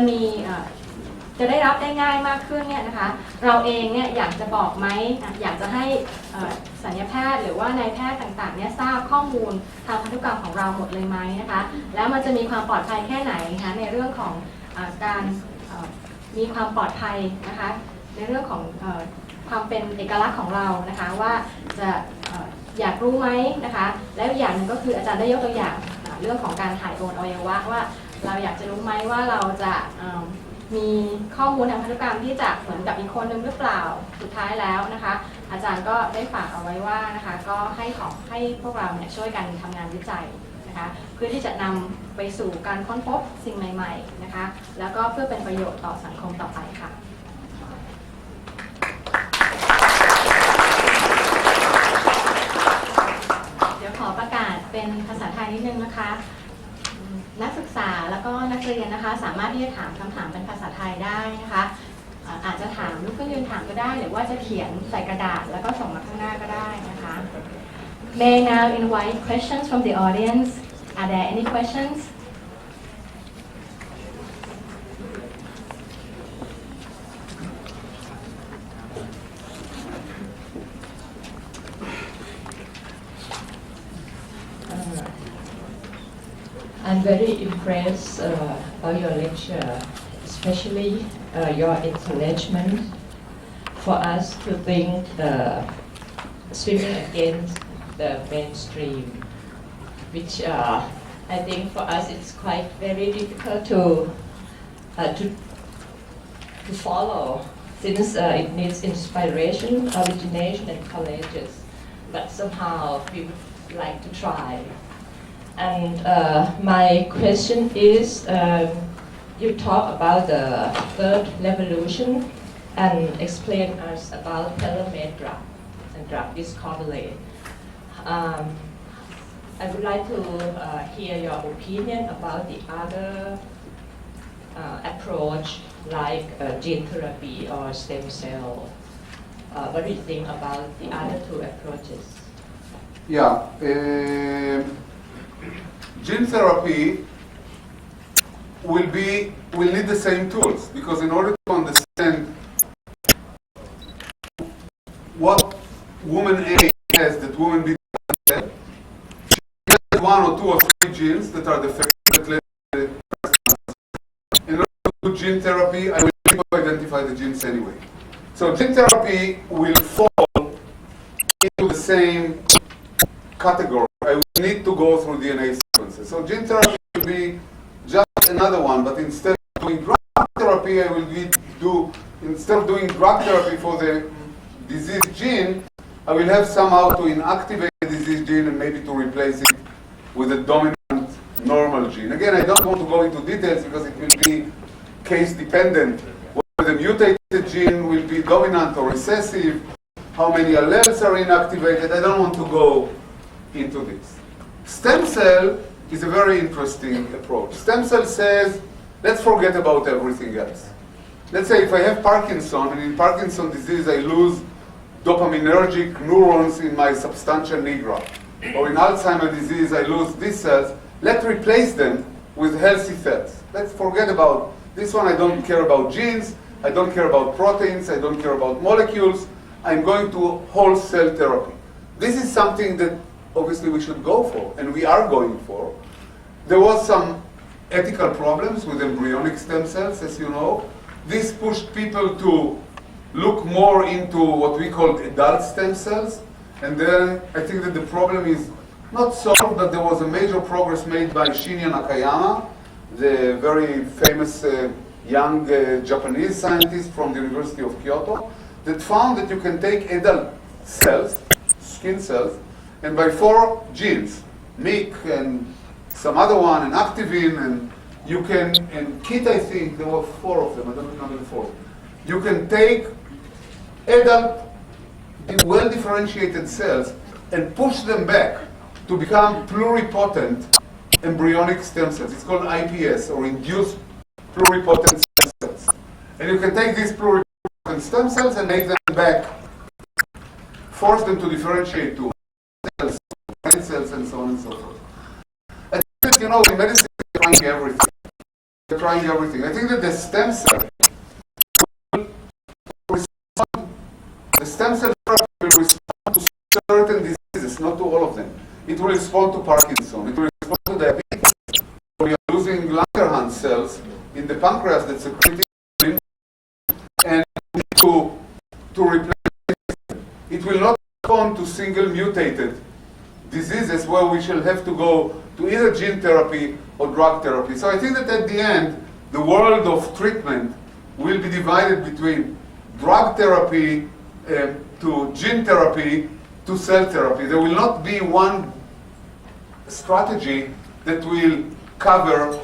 ะได้รับได้ง่ายมากขึ้นเนี่ยนะคะเราเองเนี่ยอยากจะบอกไหมอยากจะให้ศัลยแพทย์หรือว่านายแพทย์ต่างๆเนี่ยทราบข้อมูลทางพันธุกรรมของเราหมดเลยไหมนะคะแล้วมันจะมีความปลอดภัยแค่ไหนนะคะในเรื่องของการมีความปลอดภัยนะคะในเรื่องของความเป็นเอกลักษณ์ของเรานะคะว่าจะอยากรู้ไหมนะคะแล้วอย่างหนึ่งก็คืออาจารย์ได้ยกตัวอย่างเรื่องของการถ่ายโอนอวัยวะว่าเราอยากจะรู้ไหมว่าเราจะมีข้อมูลทางพันธุกรรมที่จะเหมือนกับอีกคนนึงหรือเปล่าสุดท้ายแล้วนะคะอาจารย์ก็ได้ฝากเอาไว้ว่านะคะก็ให้พวกเราเนี่ยช่วยกันทำงานวิจัยนะคะเพื่อที่จะนำไปสู่การค้นพบสิ่งใหม่ๆนะคะแล้วก็เพื่อเป็นประโยชน์ต่อสังคมต่อไปค่ะเดี๋ยวขอประกาศเป็นภาษาไทยนิดนึงนะคะนักศึกษาแล้วก็นักเรียนนะคะสามารถที่จะถามคำถามเป็นภาษาไทยได้นะคะอาจจะถามลุกขึ้นยืนถามก็ได้หรือว่าจะเขียนใส่กระดาษแล้วก็ส่งมาข้างหน้าก็ได้นะคะ May I now invite questions from the audience. Are there any questions? I'm very impressed by your lecture, especially your encouragement for us to think swimming against the mainstream, which I think for us it's quite very difficult to follow, since it needs inspiration, origination, and courageous. But somehow we would like to try. And my question is, you talk about the third revolution and explain us about tailor-made drug and drug discovery. I would like to hear your opinion about the other approach, like gene therapy or stem cell. What do you think about the other two approaches? Yeah, gene therapy will need the same tools, because in order to understand what woman A has that woman B doesn't have, she has 1 or 2 or 3 genes that are defective. In order to do gene therapy, I will need to identify the genes anyway. So gene therapy will fall into the same category. I will need to go through DNA sequences. So gene therapy will be just another one, but instead of doing drug therapy, I will instead of doing drug therapy for the disease gene, I will have somehow to inactivate the disease gene and maybe to replace it with a dominant normal gene. Again, I don't want to go into details because it will be case dependent. Whether the mutated gene will be dominant or recessive, how many alleles are inactivated, I don't want to go into this. Stem cell is a very interesting approach. Stem cell says, let's forget about everything else. Let's say if I have Parkinson, and in Parkinson's disease I lose dopaminergic neurons in my substantia nigra, or in Alzheimer's disease I lose these cells, let's replace them with healthy cells. Let's forget about this one. I don't care about genes, I don't care about proteins, I don't care about molecules. I'm going to whole cell therapy. This is something that obviously we should go for, and we are going for. There was some ethical problems with embryonic stem cells, as you know. This pushed people to look more into what we call adult stem cells. And then I think that the problem is not solved, but there was a major progress made by Shinya Nakayama, the very famous young Japanese scientist from the University of Kyoto, that found that you can take adult cells, skin cells, and by 4 genes, MYC and some other one, and activin, and you can, and KIT, I think, there were 4 of them, I don't remember the 4th. You can take adult, well-differentiated cells and push them back to become pluripotent embryonic stem cells. It's called IPS, or induced pluripotent stem cells. And you can take these pluripotent stem cells and make them back, force them to differentiate to cells, brain cells, and so on and so forth. I think that, you know, in medicine, we're trying everything. We're trying everything. I think that the stem cell will respond, the stem cell therapy will respond to certain diseases, not to all of them. It will respond to Parkinson. It will respond to diabetes. We are losing Langerhans cells in the pancreas that secrete insulin, and to replace them. It will not respond to single mutated diseases where we shall have to go to either gene therapy or drug therapy. So I think that at the end, the world of treatment will be divided between drug therapy to gene therapy to cell therapy. There will not be one strategy that will cover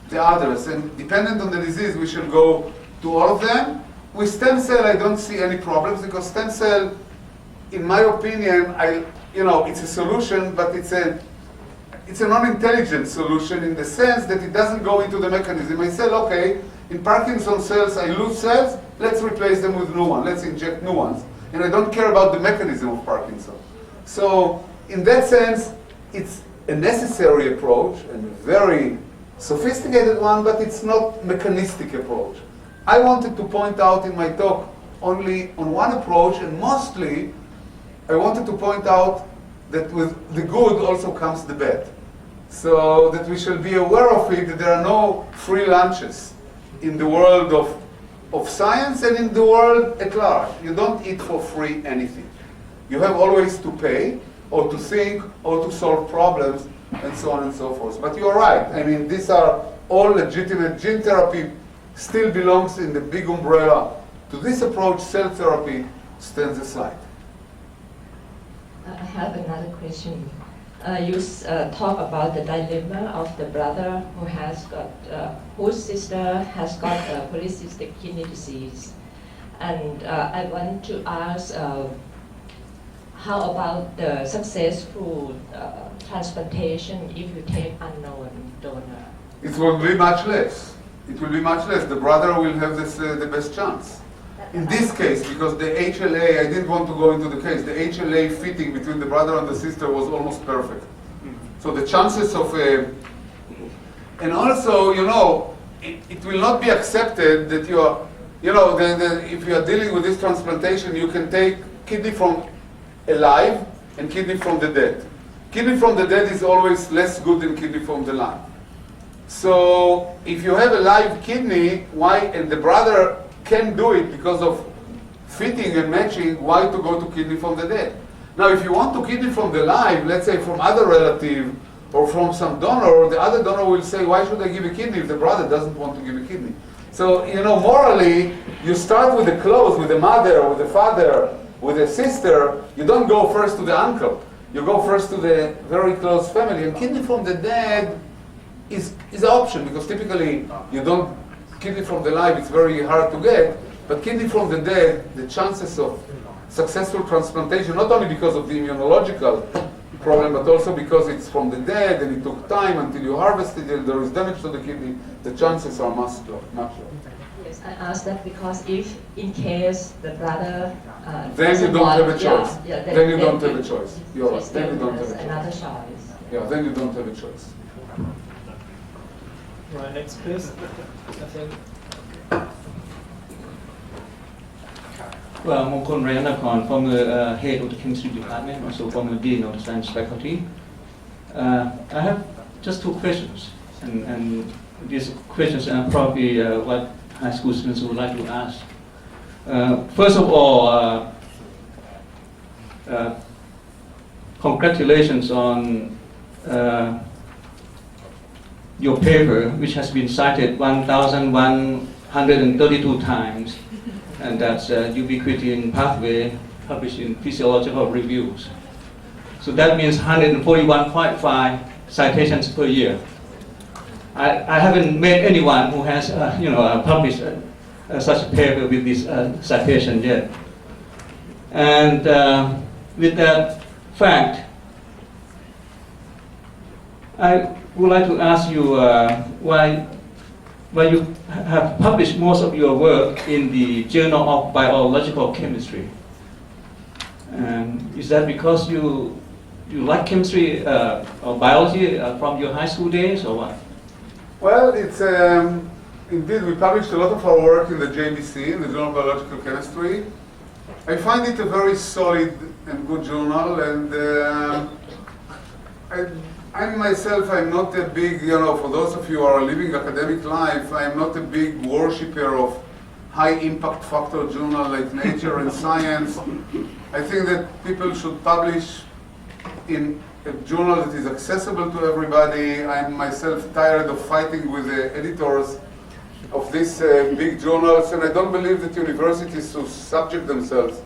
the others. And dependent on the disease, we should go to all of them. With stem cell, I don't see any problems, because stem cell, in my opinion, it's a solution, but it's a non-intelligent solution in the sense that it doesn't go into the mechanism. I said, okay, in Parkinson's cells, I lose cells, let's replace them with new ones, let's inject new ones. And I don't care about the mechanism of Parkinson. So in that sense, it's a necessary approach and a very sophisticated one, but it's not mechanistic approach. I wanted to point out in my talk only on one approach, and mostly I wanted to point out that with the good also comes the bad. So that we shall be aware of it, that there are no free lunches in the world of science and in the world at large. You don't eat for free anything. You have always to pay, or to think, or to solve problems, and so on and so forth. But you're right. I mean, these are all legitimate. Gene therapy still belongs in the big umbrella. To this approach, cell therapy stands aside. I have another question. You talk about the dilemma of the brother who has got, whose sister has got polycystic kidney disease. And I want to ask, how about the successful transplantation if you take unknown donor? It will be much less. It will be much less. The brother will have this, the best chance. In this case, because the HLA, I didn't want to go into the case, the HLA fitting between the brother and the sister was almost perfect. So the chances of, and also, you know, it will not be accepted that you are, you know, if you are dealing with this transplantation, you can take kidney from alive and kidney from the dead. Kidney from the dead is always less good than kidney from the live. So if you have a live kidney, why, and the brother can do it because of fitting and matching, why to go to kidney from the dead? Now, if you want to kidney from the live, let's say from other relative or from some donor, the other donor will say, why should I give a kidney if the brother doesn't want to give a kidney? So, you know, morally, you start with the close, with the mother, with the father, with the sister. You don't go first to the uncle. You go first to the very close family. And kidney from the dead is an option, because typically you don't, kidney from the live, it's very hard to get, but kidney from the dead, the chances of successful transplantation, not only because of the immunological problem, but also because it's from the dead and it took time until you harvested it, there is damage to the kidney, the chances are much lower. Yes, I asked that because if, in case the brother then you don't have a choice. Yeah, then you don't have a choice. You're right. Then you don't have a choice. Another choice. Yeah, then you don't have a choice. Right, next please. I think. Well, Mokon Rayanakon, former head of the chemistry department, also former dean of the science faculty. I have just two questions, and these questions are probably what high school students would like to ask. First of all, congratulations on your paper, which has been cited 1,132 times, and that's ubiquity in pathway published in Physiological Reviews. So that means 141.5 citations per year. I haven't met anyone who has published such a paper with this citation yet. And with that fact, I would like to ask you why you have published most of your work in the Journal of Biological Chemistry. And is that because you like chemistry or biology from your high school days, or what? Well, it's indeed, we published a lot of our work in the JBC, in the Journal of Biological Chemistry. I find it a very solid and good journal, and I myself, I'm not a big, for those of you who are living academic life, I'm not a big worshipper of high impact factor journal like Nature and Science. I think that people should publish in a journal that is accessible to everybody. I'm myself tired of fighting with the editors of these big journals, and I don't believe that universities should subject themselves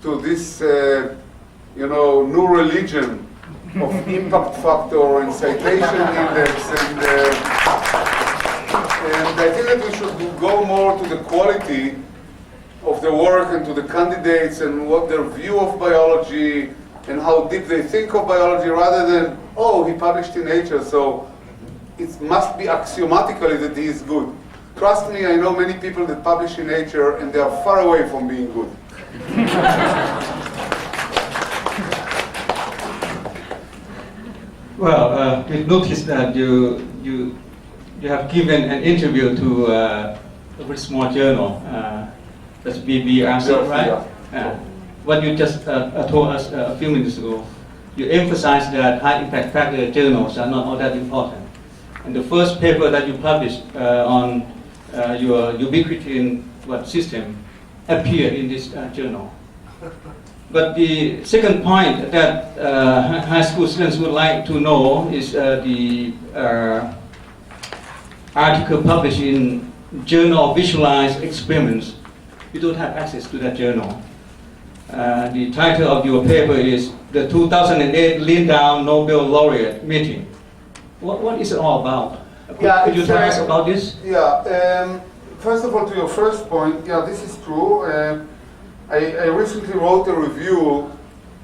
to this, new religion of impact factor and citation index, and I think that we should go more to the quality of the work and to the candidates and what their view of biology and how deep they think of biology, rather than, oh, he published in Nature, so it must be axiomatically that he is good. Trust me, I know many people that publish in Nature and they are far away from being good. Well, we noticed that you have given an interview to a very small journal, that's BBRC, right? Yeah. What you just told us a few minutes ago, you emphasized that high impact factor journals are not all that important. And the first paper that you published on your ubiquity in system appeared in this journal. But the second point that high school students would like to know is the article published in journal of visualized experiments. You don't have access to that journal. The title of your paper is the 2008 Lindau Nobel Laureate Meeting. What is it all about? Could you tell us about this? Yeah. First of all, to your first point, yeah, this is true. I recently wrote a review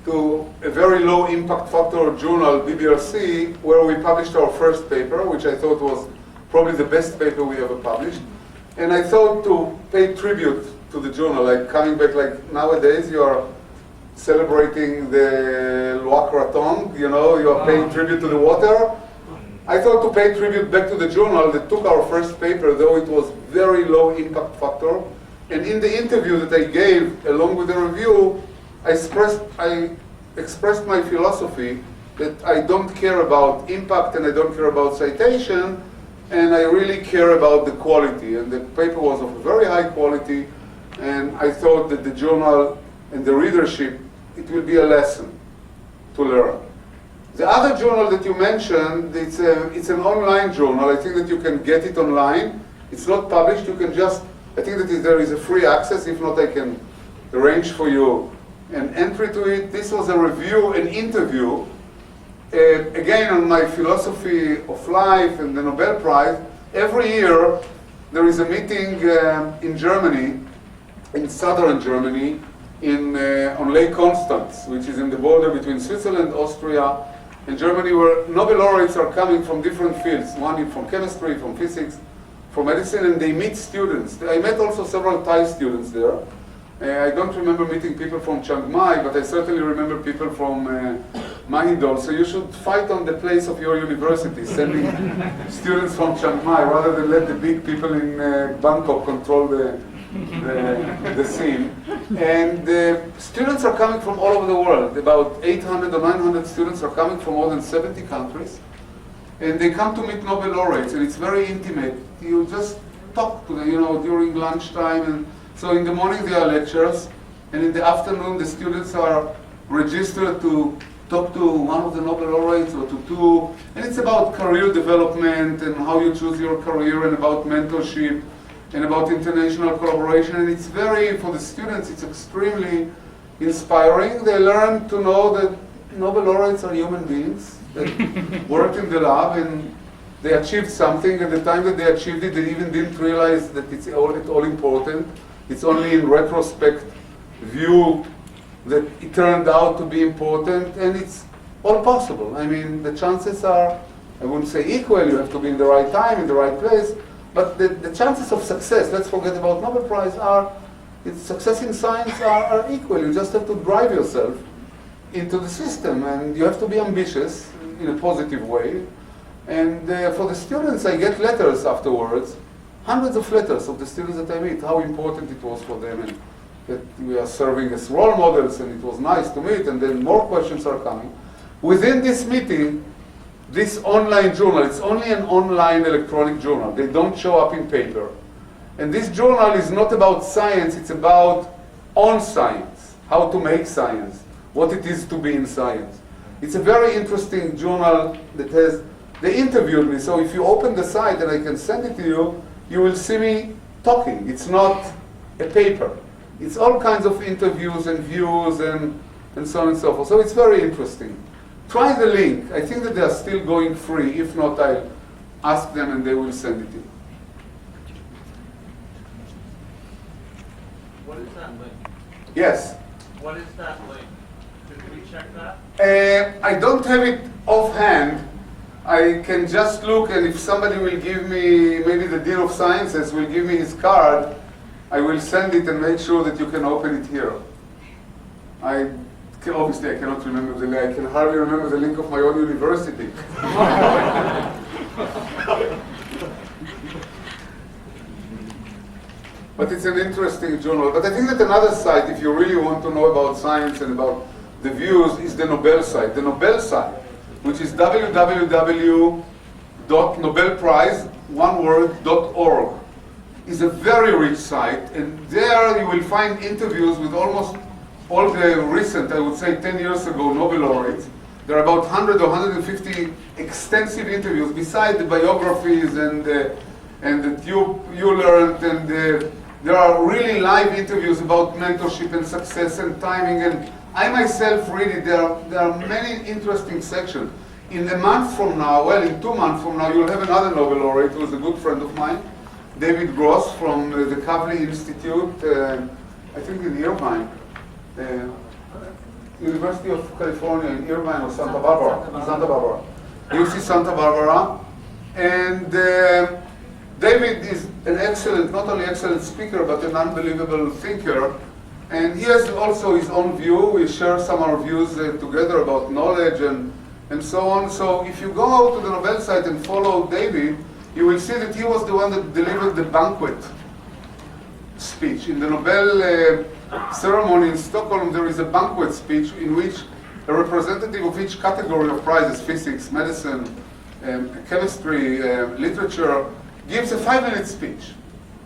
to a very low impact factor journal, BBRC, where we published our first paper, which I thought was probably the best paper we ever published. And I thought to pay tribute to the journal, like coming back, like nowadays you are celebrating the Loire Raton, you know, you are paying tribute to the water. I thought to pay tribute back to the journal that took our first paper, though it was very low impact factor. And in the interview that I gave, along with the review, I expressed my philosophy that I don't care about impact and I don't care about citation, and I really care about the quality. And the paper was of very high quality, and I thought that the journal and the readership, it will be a lesson to learn. The other journal that you mentioned, it's an online journal. I think that you can get it online. It's not published. You can just, I think that there is a free access. If not, I can arrange for you an entry to it. This was a review, an interview, again on my philosophy of life and the Nobel Prize. Every year there is a meeting in Germany, in southern Germany, on Lake Constance, which is in the border between Switzerland, Austria, and Germany, where Nobel laureates are coming from different fields, one from chemistry, from physics, from medicine, and they meet students. I met also several Thai students there. I don't remember meeting people from Chiang Mai, but I certainly remember people from Mahidol. So you should fight on the place of your university, sending students from Chiang Mai, rather than let the big people in Bangkok control the scene. And students are coming from all over the world. About 800 or 900 students are coming from more than 70 countries. And they come to meet Nobel laureates, and it's very intimate. You just talk to them, you know, during lunchtime. And so in the morning there are lectures, and in the afternoon the students are registered to talk to one of the Nobel laureates or to two. And it's about career development and how you choose your career, and about mentorship, and about international collaboration. And it's very, for the students, it's extremely inspiring. They learn to know that Nobel laureates are human beings that worked in the lab, and they achieved something. At the time that they achieved it, they even didn't realize that it's all important. It's only in retrospect view that it turned out to be important, and it's all possible. I mean, the chances are, I wouldn't say equal, you have to be in the right time, in the right place, but the chances of success, let's forget about Nobel Prize, success in science are equal. You just have to drive yourself into the system, and you have to be ambitious in a positive way. And for the students, I get letters afterwards, hundreds of letters of the students that I meet, how important it was for them, and that we are serving as role models, and it was nice to meet, and then more questions are coming. Within this meeting, this online journal, it's only an online electronic journal. They don't show up in paper. And this journal is not about science, it's about on science, how to make science, what it is to be in science. It's a very interesting journal that has, they interviewed me, so if you open the site and I can send it to you, you will see me talking. It's not a paper. It's all kinds of interviews and views and so on and so forth. So it's very interesting. Try the link. I think that they are still going free. If not, I'll ask them and they will send it to you. What is that link? Yes. What is that link? Could we check that? I don't have it offhand. I can just look, and if somebody will give me, maybe the Dean of Sciences will give me his card, I will send it and make sure that you can open it here. Obviously, I cannot remember the link. I can hardly remember the link of my own university. But it's an interesting journal. But I think that another site, if you really want to know about science and about the views, is the Nobel site. The Nobel site, which is www.nobelprize.org, is a very rich site, and there you will find interviews with almost all the recent, I would say 10 years ago, Nobel laureates. There are about 100 or 150 extensive interviews, besides the biographies and and that you learned, and there are really live interviews about mentorship and success and timing, and I myself read it. There are many interesting sections. In a month from now, well, in 2 months from now, you'll have another Nobel laureate who is a good friend of mine, David Gross from the Kavli Institute, I think in Irvine, University of California in Irvine or Santa Barbara, UC Santa Barbara. And David is an excellent, not only excellent speaker, but an unbelievable thinker. And he has also his own view. We share some of our views together about knowledge and so on. So if you go to the Nobel site and follow David, you will see that he was the one that delivered the banquet speech. In the Nobel ceremony in Stockholm, there is a banquet speech in which a representative of each category of prizes, physics, medicine, chemistry, literature, gives a 5-minute speech.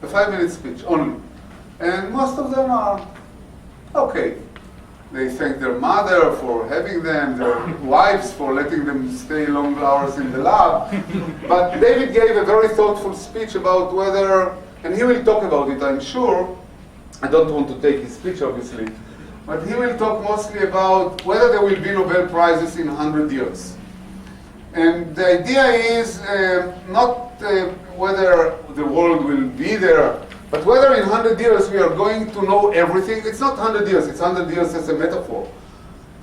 A 5-minute speech only. And most of them are okay. They thank their mother for having them, their wives for letting them stay long hours in the lab. But David gave a very thoughtful speech about whether, and he will talk about it, I'm sure. I don't want to take his speech, obviously. But he will talk mostly about whether there will be Nobel Prizes in 100 years. And the idea is not whether the world will be there, but whether in 100 years we are going to know everything. It's not 100 years, it's 100 years as a metaphor.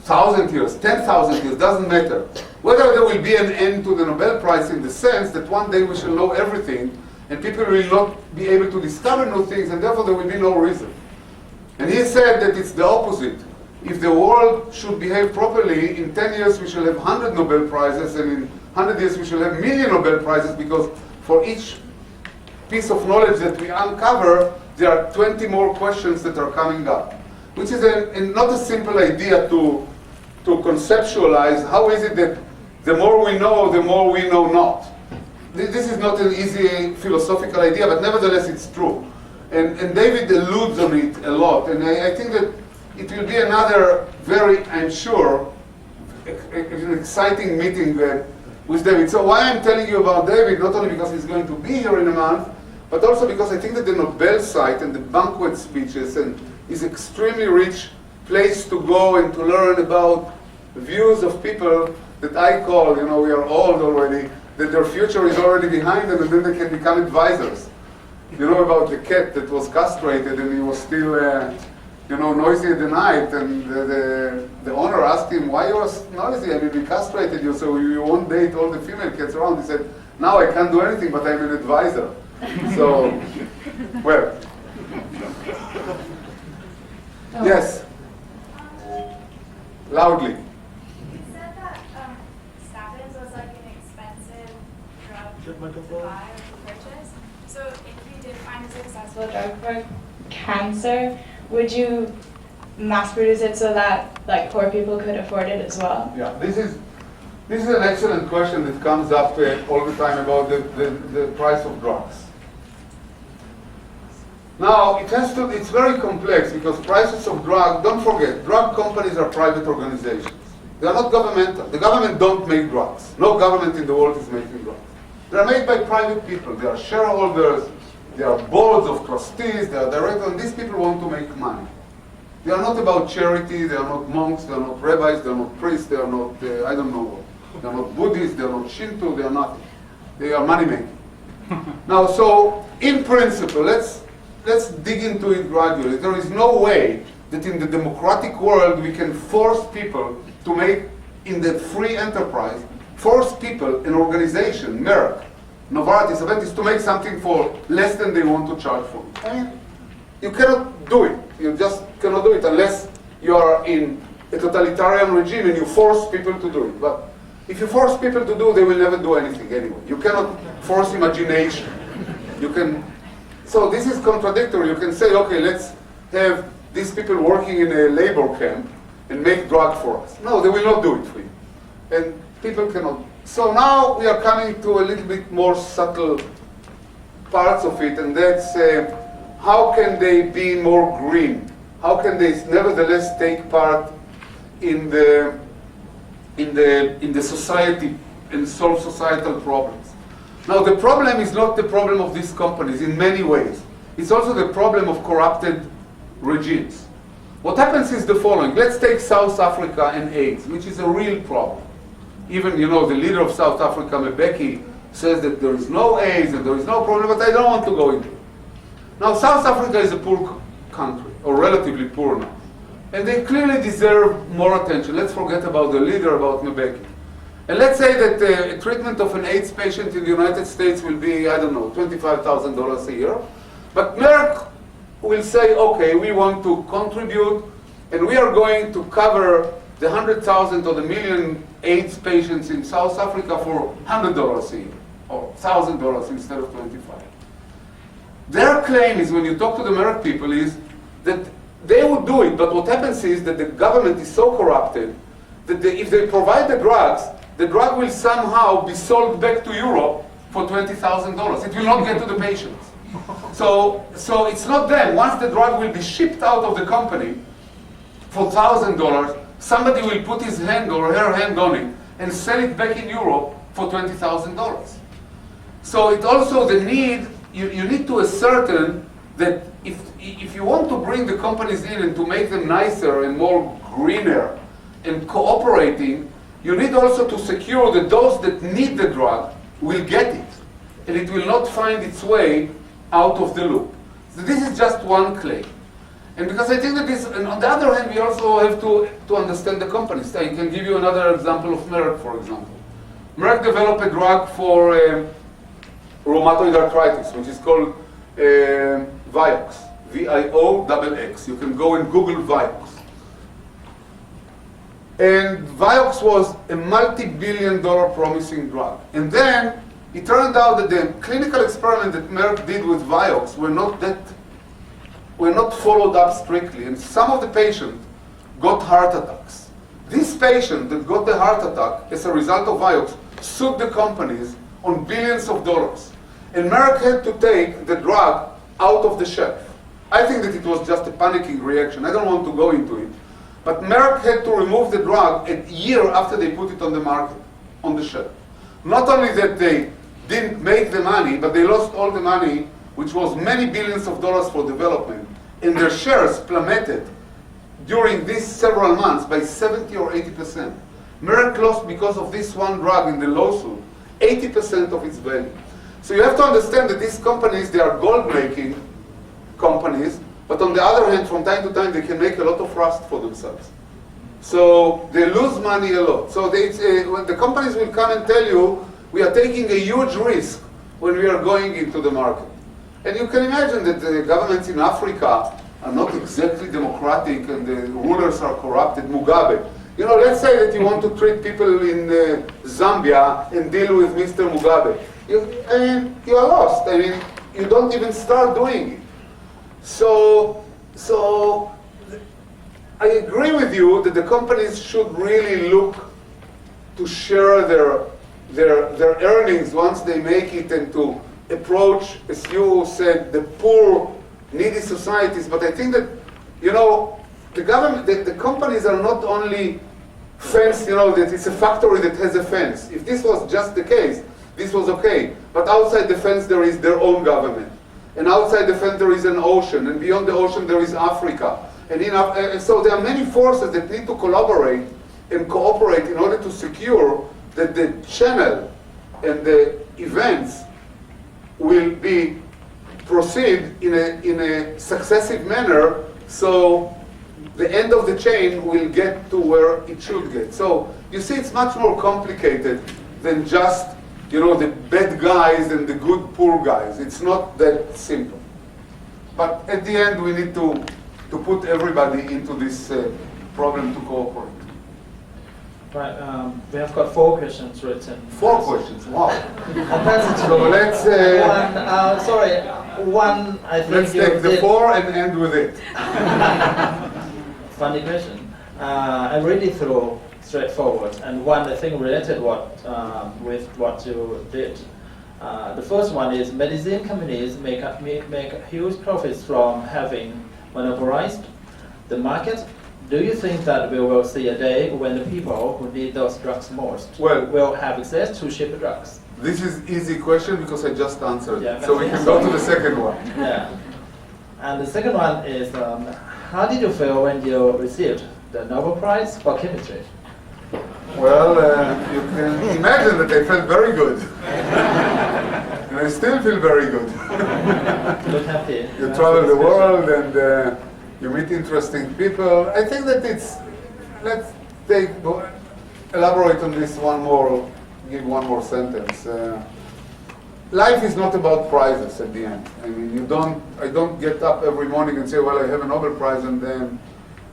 1,000 years, 10,000 years, doesn't matter. Whether there will be an end to the Nobel Prize in the sense that one day we shall know everything, and people will not be able to discover new things, and therefore there will be no reason. And he said that it's the opposite. If the world should behave properly, in 10 years we shall have 100 Nobel Prizes, and in 100 years we shall have 1,000,000 Nobel Prizes, because for each piece of knowledge that we uncover, there are 20 more questions that are coming up. Which is not a simple idea to conceptualize. How is it that the more we know not? This is not an easy philosophical idea, but nevertheless it's true. And David alludes on it a lot, and I think that it will be another very, I'm sure, an exciting meeting with David. So why I'm telling you about David, not only because he's going to be here in a month, but also because I think that the Nobel site and the banquet speeches is extremely rich place to go and to learn about views of people that I call, we are old already, that their future is already behind them, and then they can become advisors. You know about the cat that was castrated and he was still, noisy at the night, and the owner asked him, why you are noisy? I mean, we castrated you, so you won't date all the female cats around. He said, now I can't do anything, but I'm an advisor. So, well. Oh. Yes. Loudly. You said that statins was like an expensive drug to buy or to purchase. So if you did find a successful drug for cancer, would you mass produce it so that like poor people could afford it as well? Yeah, this is an excellent question that comes up all the time about the price of drugs. Now, it's very complex because prices of drugs, don't forget, drug companies are private organizations. They are not governmental. The government don't make drugs. No government in the world is making drugs. They are made by private people. They are shareholders. They are boards of trustees. They are directors. And these people want to make money. They are not about charity. They are not monks. They are not rabbis. They are not priests. They are not, I don't know what. They are not Buddhists. They are not Shinto. They are nothing. They are money making. Now, so in principle, let's dig into it gradually. There is no way that in the democratic world we can force people to make, in the free enterprise, force people, an organization, Merck, Novartis, Aventis, to make something for less than they want to charge for it. I mean, you cannot do it. You just cannot do it unless you are in a totalitarian regime and you force people to do it. But if you force people to do, they will never do anything anyway. You cannot force imagination. You can. So this is contradictory. You can say, okay, let's have these people working in a labor camp and make drug for us. No, they will not do it for you. And people cannot. So now we are coming to a little bit more subtle parts of it, and that's how can they be more green? How can they nevertheless take part in the society and solve societal problems? Now, the problem is not the problem of these companies in many ways. It's also the problem of corrupted regimes. What happens is the following. Let's take South Africa and AIDS, which is a real problem. Even, you know, the leader of South Africa, Mbeki, says that there is no AIDS and there is no problem, but I don't want to go into it. Now, South Africa is a poor country, or relatively poor now. And they clearly deserve more attention. Let's forget about the leader, about Mbeki. And let's say that a treatment of an AIDS patient in the United States will be, I don't know, $25,000 a year. But Merck will say, okay, we want to contribute, and we are going to cover the 100,000 or the million AIDS patients in South Africa for $100 a year, or $1,000 instead of 25. Their claim is, when you talk to the Merck people, is that they would do it, but what happens is that the government is so corrupted that if they provide the drug will somehow be sold back to Europe for $20,000. It will not get to the patients. So it's not them. Once the drug will be shipped out of the company for $1,000, somebody will put his hand or her hand on it and sell it back in Europe for $20,000. So it also the need, you need to ascertain that if you want to bring the companies in and to make them nicer and more greener and cooperating, you need also to secure that those that need the drug will get it, and it will not find its way out of the loop. So this is just one claim. And because I think that this, and on the other hand, we also have to understand the companies. I can give you another example of Merck, for example. Merck developed a drug for rheumatoid arthritis, which is called Vioxx, V-I-O-X-X. You can go and Google Vioxx. And Vioxx was a multi-billion-dollar promising drug. And then it turned out that the clinical experiment that Merck did with Vioxx were not followed up strictly, and some of the patients got heart attacks. This patient that got the heart attack as a result of Vioxx sued the companies on billions of dollars. And Merck had to take the drug out of the shelf. I think that it was just a panicking reaction. I don't want to go into it. But Merck had to remove the drug a year after they put it on the market, on the shelf. Not only that they didn't make the money, but they lost all the money, which was many billions of dollars for development, and their shares plummeted during these several months by 70 or 80%. Merck lost, because of this one drug in the lawsuit, 80% of its value. So you have to understand that these companies, they are gold-making companies, but on the other hand, from time to time, they can make a lot of rust for themselves. So they lose money a lot. So when the companies will come and tell you, we are taking a huge risk when we are going into the market. And you can imagine that the governments in Africa are not exactly democratic and the rulers are corrupted. Mugabe. You know, let's say that you want to treat people in Zambia and deal with Mr. Mugabe. You are lost. I mean, you don't even start doing it. So I agree with you that the companies should really look to share their earnings once they make it, and to approach, as you said, the poor, needy societies. But I think that, you know, the government, the companies are not only fence, you know, that it's a factory that has a fence. If this was just the case, this was okay. But outside the fence there is their own government. And outside the fence there is an ocean, and beyond the ocean there is Africa. And so there are many forces that need to collaborate and cooperate in order to secure that the channel and the events will proceed in a successive manner, so the end of the chain will get to where it should get. So you see, it's much more complicated than just, you know, the bad guys and the good poor guys. It's not that simple. But at the end, we need to put everybody into this problem to cooperate. Right, we have got 4 questions written. 4 questions, wow. So let's one, I think let's take the 4 and end with it. Funny question. I read it through straightforward, and one, I think, related with what you did. The first one is medicine companies make huge profits from having monopolized the market. Do you think that we will see a day when the people who need those drugs most will have access to cheaper drugs? This is easy question because I just answered Yeah, it. So we can go to the second one. Yeah. And the second one is, how did you feel when you received the Nobel Prize for Chemistry? Well, you can imagine that I felt very good. And I still feel very good. You look happy. You travel the world and you meet interesting people. I think that let's elaborate on this one more, give one more sentence. Life is not about prizes at the end. I mean, I don't get up every morning and say, well, I have a Nobel Prize, and then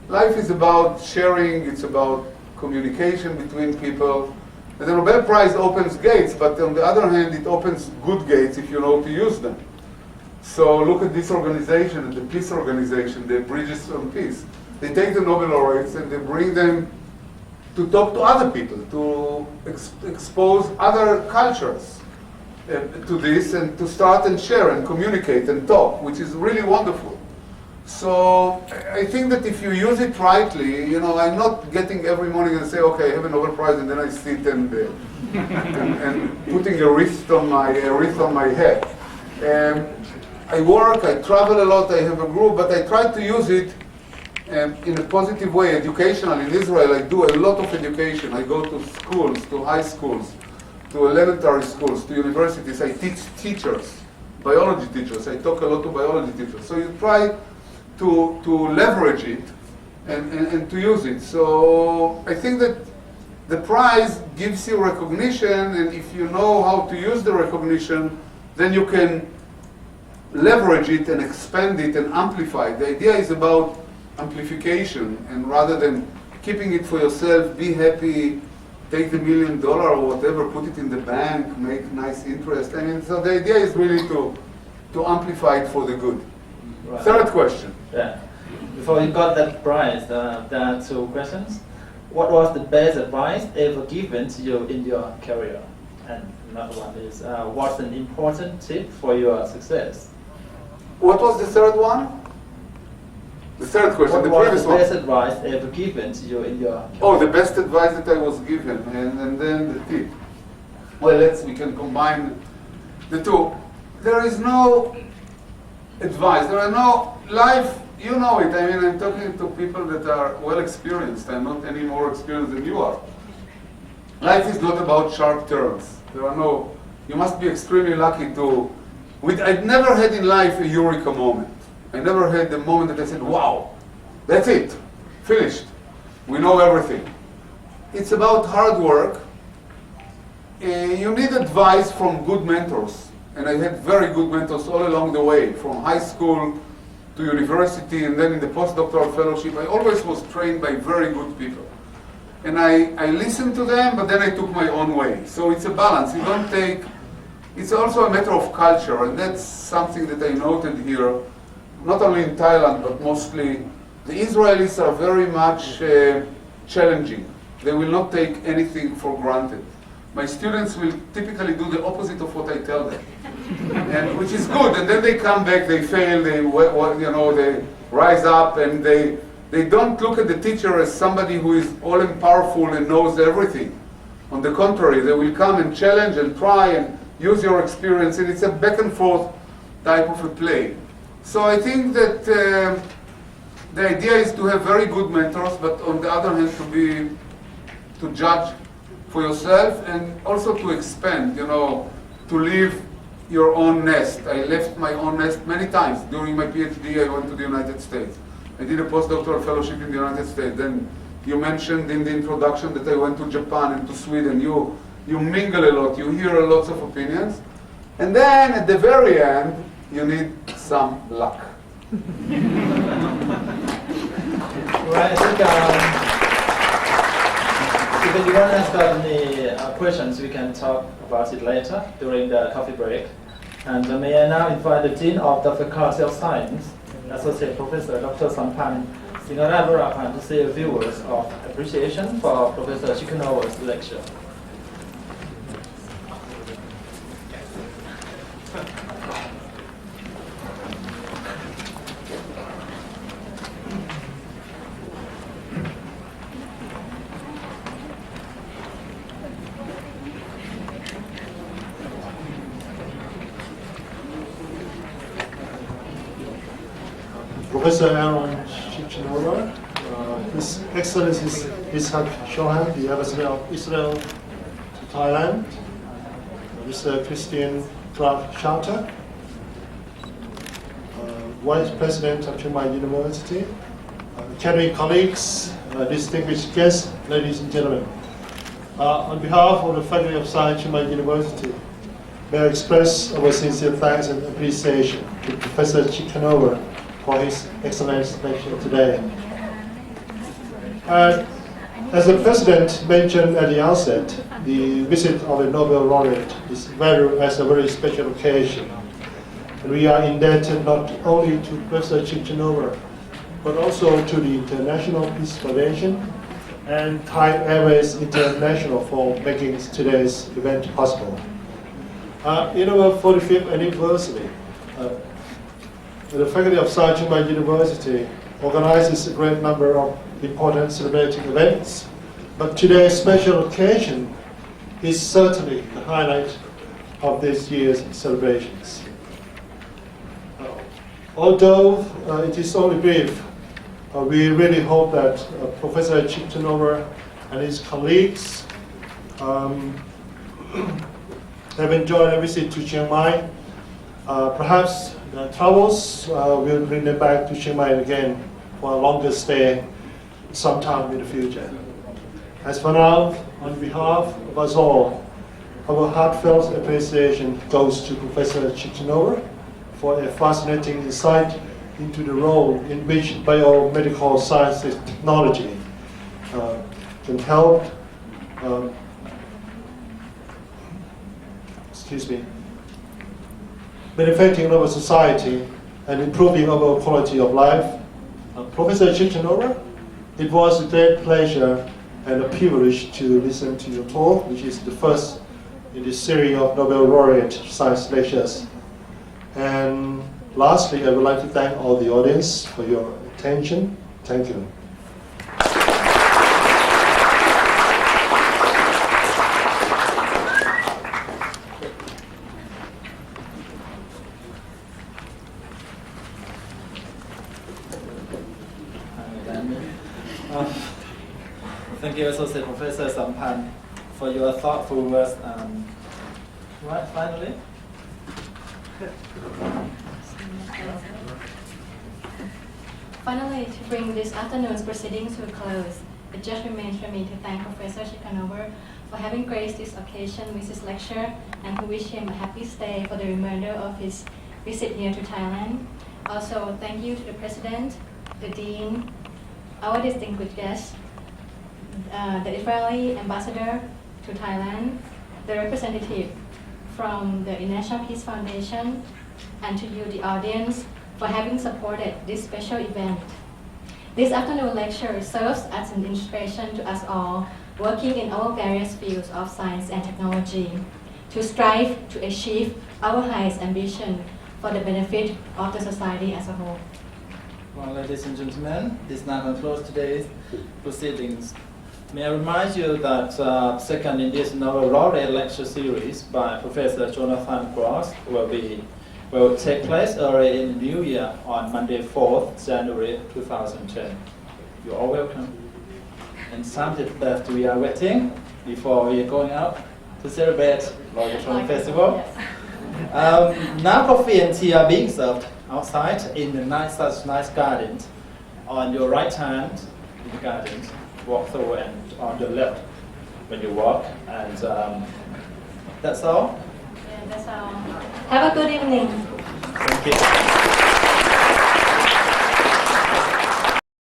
life is about sharing, it's about communication between people. And the Nobel Prize opens gates, but on the other hand, it opens good gates if you know to use them. So look at this organization, the Peace Organization, the Bridges on Peace. They take the Nobel laureates and they bring them to talk to other people, to expose other cultures to this, and to start and share and communicate and talk, which is really wonderful. So I think that if you use it rightly, you know, I'm not getting every morning and say, okay, I have a Nobel Prize, and then I sit and putting a wreath on my head. I work, I travel a lot, I have a group, but I try to use it in a positive way, educational. In Israel, I do a lot of education. I go to schools, to high schools, to elementary schools, to universities. I teach teachers, biology teachers. I talk a lot to biology teachers. So you try to leverage it and to use it. So I think that the prize gives you recognition, and if you know how to use the recognition, then you can leverage it and expand it and amplify it. The idea is about amplification, and rather than keeping it for yourself, be happy, take the $1 million or whatever, put it in the bank, make nice interest. I mean, so the idea is really to amplify it for the good. Right. Third question. Yeah. Before you got that prize, there are two questions. What was the best advice ever given to you in your career? And another one is, what's an important tip for your success? What was the third one? The third question, the What previous was the one. best advice ever given to you in your career? Oh, the best advice that I was given, and then the tip. Well, we can combine the two. There is no advice. There are no life. You know it. I mean, I'm talking to people that are well experienced. I'm not any more experienced than you are. Life is not about sharp turns. There are no. You must be extremely lucky to. I've never had in life a eureka moment. I never had the moment that I said, wow, that's it, finished. We know everything. It's about hard work. You need advice from good mentors. And I had very good mentors all along the way, from high school to university, and then in the postdoctoral fellowship. I always was trained by very good people. And I listened to them, but then I took my own way. So it's a balance. You don't take, it's also a matter of culture, and that's something that I noted here. Not only in Thailand, but mostly, the Israelis are very much challenging. They will not take anything for granted. My students will typically do the opposite of what I tell them, and which is good. And then they come back, they fail, they rise up, and they don't look at the teacher as somebody who is all-powerful and knows everything. On the contrary, they will come and challenge and try and use your experience, and it's a back and forth type of a play. So I think that the idea is to have very good mentors, but on the other hand to judge for yourself, and also to expand, to leave your own nest. I left my own nest many times. During my PhD, I went to the United States. I did a postdoctoral fellowship in the United States. Then you mentioned in the introduction that I went to Japan and to Sweden. You mingle a lot, you hear lots of opinions. And then at the very end, you need some luck. Right, I think if anyone has got any questions, we can talk about it later during the coffee break. And may I now invite the Dean of the Faculty of Science, Associate Professor Dr. Sampan Ciechanover, to say a few words of appreciation for Professor Ciechanover's lecture. Professor Aaron Ciechanover, His Excellency Ishak Shohan, the Ambassador of Israel to Thailand, Mr. Christian Graf Charter, Vice President of Chiang Mai University, academic colleagues, distinguished guests, ladies and gentlemen. On behalf of the Faculty of Science, Chiang Mai University, may I express our sincere thanks and appreciation to Professor Ciechanover for his excellent lecture today. As the President mentioned at the outset, the visit of a Nobel laureate is a very special occasion. And we are indebted not only to Professor Ciechanover, but also to the International Peace Foundation and Thai Airways International for making today's event possible. In our 45th anniversary, the Faculty of Science, Chiang Mai University organizes a great number of important celebrating events, but today's special occasion is certainly the highlight of this year's celebrations. Although it is only brief, we really hope that Professor Ciechanover and his colleagues have enjoyed a visit to Chiang Mai. Perhaps the travels will bring them back to Chiang Mai again for a longer stay sometime in the future. As for now, on behalf of us all, our heartfelt appreciation goes to Professor Ciechanover for a fascinating insight into the role in which biomedical science and technology can help benefiting our society and improving our quality of life. Professor Ciechanover, it was a great pleasure and a privilege to listen to your talk, which is the first in this series of Nobel laureate science lectures. And lastly, I would like to thank all the audience for your attention. Thank you. Thank you, Associate Professor Sampan, for your thoughtful words. Right, finally. Finally, to bring this afternoon's proceedings to a close, it just remains for me to thank Professor Ciechanover for having graced this occasion with his lecture and to wish him a happy stay for the remainder of his visit here to Thailand. Also, thank you to the President, the Dean, our distinguished guests, the Israeli Ambassador to Thailand, the representative from the International Peace Foundation, and to you, the audience, for having supported this special event. This afternoon lecture serves as an inspiration to us all working in our various fields of science and technology to strive to achieve our highest ambition for the benefit of the society as a whole. Well, ladies and gentlemen, this now concludes today's proceedings. May I remind you that second in this Nobel laureate lecture series by Professor Jonathan Gross will take place early in the new year on Monday, 4th January 2010. You're all welcome. And something that we are waiting before we are going out to celebrate Loyalton Festival. Now coffee and tea are being served outside in the such nice garden. On your right hand in the garden, walk through, and on the left when you walk. And that's all. Yeah, that's all. Have a good evening. Thank you.